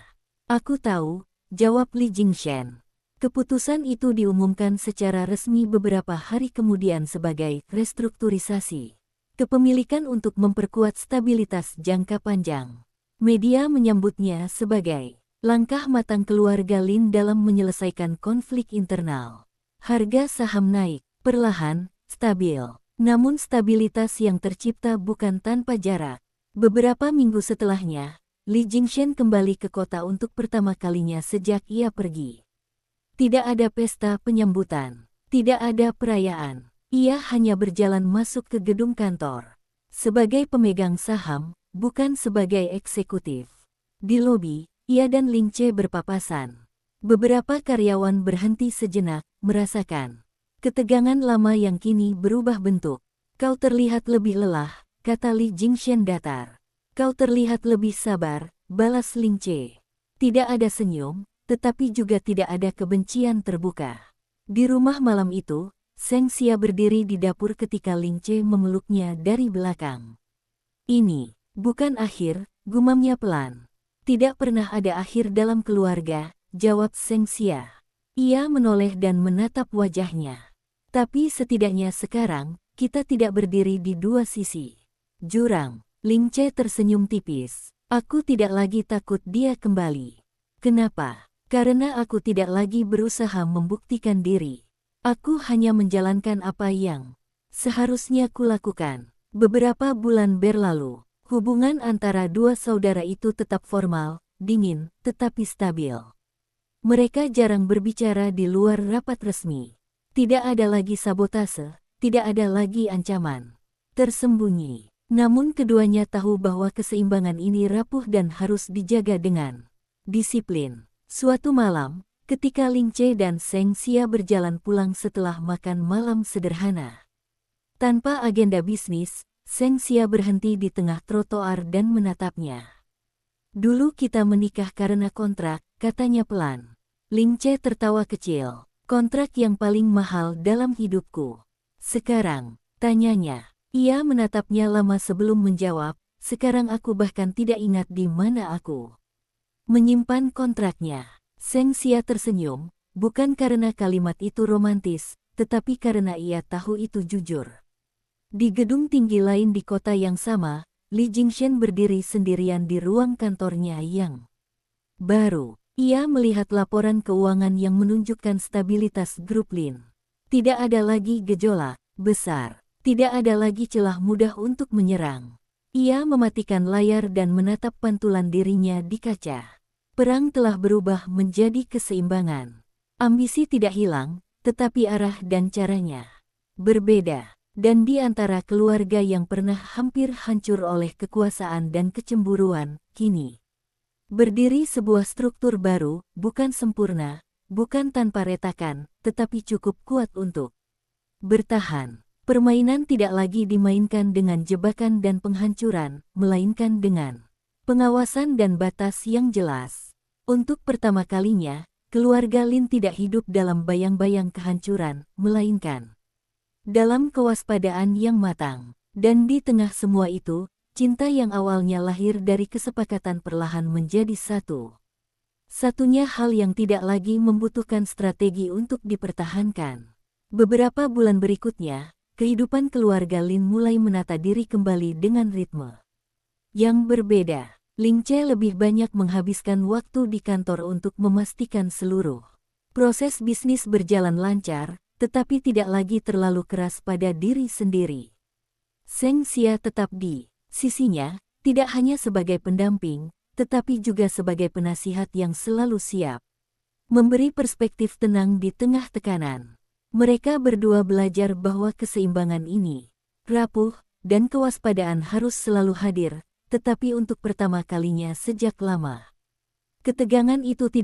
Aku tahu, jawab Li Jingshen. Keputusan itu diumumkan secara resmi beberapa hari kemudian sebagai restrukturisasi kepemilikan untuk memperkuat stabilitas jangka panjang. Media menyambutnya sebagai langkah matang keluarga Lin dalam menyelesaikan konflik internal. Harga saham naik, perlahan, stabil. Namun stabilitas yang tercipta bukan tanpa jarak. Beberapa minggu setelahnya, Li Jingshen kembali ke kota untuk pertama kalinya sejak ia pergi. Tidak ada pesta penyambutan, tidak ada perayaan. Ia hanya berjalan masuk ke gedung kantor. Sebagai pemegang saham, bukan sebagai eksekutif. Di lobi, ia dan Ling Che berpapasan. Beberapa karyawan berhenti sejenak, merasakan ketegangan lama yang kini berubah bentuk. Kau terlihat lebih lelah, kata Li Jingshen datar. Kau terlihat lebih sabar, balas Ling Che. Tidak ada senyum, tetapi juga tidak ada kebencian terbuka. Di rumah malam itu, Seng Xia berdiri di dapur ketika Ling Che memeluknya dari belakang. Ini bukan akhir, gumamnya pelan. Tidak pernah ada akhir dalam keluarga, jawab Seng Xia. Ia menoleh dan menatap wajahnya. Tapi setidaknya sekarang, kita tidak berdiri di dua sisi jurang. Ling Che tersenyum tipis. Aku tidak lagi takut dia kembali. Kenapa? Karena aku tidak lagi berusaha membuktikan diri. Aku hanya menjalankan apa yang seharusnya kulakukan. Beberapa bulan berlalu, hubungan antara dua saudara itu tetap formal, dingin, tetapi stabil. Mereka jarang berbicara di luar rapat resmi. Tidak ada lagi sabotase, tidak ada lagi ancaman tersembunyi. Namun keduanya tahu bahwa keseimbangan ini rapuh dan harus dijaga dengan disiplin. Suatu malam, ketika Ling Che dan Seng Xia berjalan pulang setelah makan malam sederhana. Tanpa agenda bisnis, Seng Xia berhenti di tengah trotoar dan menatapnya. Dulu kita menikah karena kontrak, katanya pelan. Ling Che tertawa kecil. Kontrak yang paling mahal dalam hidupku. Sekarang, tanyanya. Ia menatapnya lama sebelum menjawab, sekarang aku bahkan tidak ingat di mana aku menyimpan kontraknya. Seng Xia tersenyum, bukan karena kalimat itu romantis, tetapi karena ia tahu itu jujur. Di gedung tinggi lain di kota yang sama, Li Jingshen berdiri sendirian di ruang kantornya yang baru. Ia melihat laporan keuangan yang menunjukkan stabilitas grup Lin. Tidak ada lagi gejolak besar. Tidak ada lagi celah mudah untuk menyerang. Ia mematikan layar dan menatap pantulan dirinya di kaca. Perang telah berubah menjadi keseimbangan. Ambisi tidak hilang, tetapi arah dan caranya berbeda. Dan di antara keluarga yang pernah hampir hancur oleh kekuasaan dan kecemburuan, kini berdiri sebuah struktur baru, bukan sempurna, bukan tanpa retakan, tetapi cukup kuat untuk bertahan. Permainan tidak lagi dimainkan dengan jebakan dan penghancuran, melainkan dengan pengawasan dan batas yang jelas. Untuk pertama kalinya, keluarga Lin tidak hidup dalam bayang-bayang kehancuran, melainkan dalam kewaspadaan yang matang. Dan di tengah semua itu, cinta yang awalnya lahir dari kesepakatan perlahan menjadi satu-satunya hal yang tidak lagi membutuhkan strategi untuk dipertahankan. Beberapa bulan berikutnya, kehidupan keluarga Lin mulai menata diri kembali dengan ritme yang berbeda. Ling Che lebih banyak menghabiskan waktu di kantor untuk memastikan seluruh proses bisnis berjalan lancar, tetapi tidak lagi terlalu keras pada diri sendiri. Zheng Xia tetap di sisinya, tidak hanya sebagai pendamping, tetapi juga sebagai penasihat yang selalu siap memberi perspektif tenang di tengah tekanan. Mereka berdua belajar bahwa keseimbangan ini, rapuh, dan kewaspadaan harus selalu hadir, tetapi untuk pertama kalinya sejak lama. Ketegangan itu tidak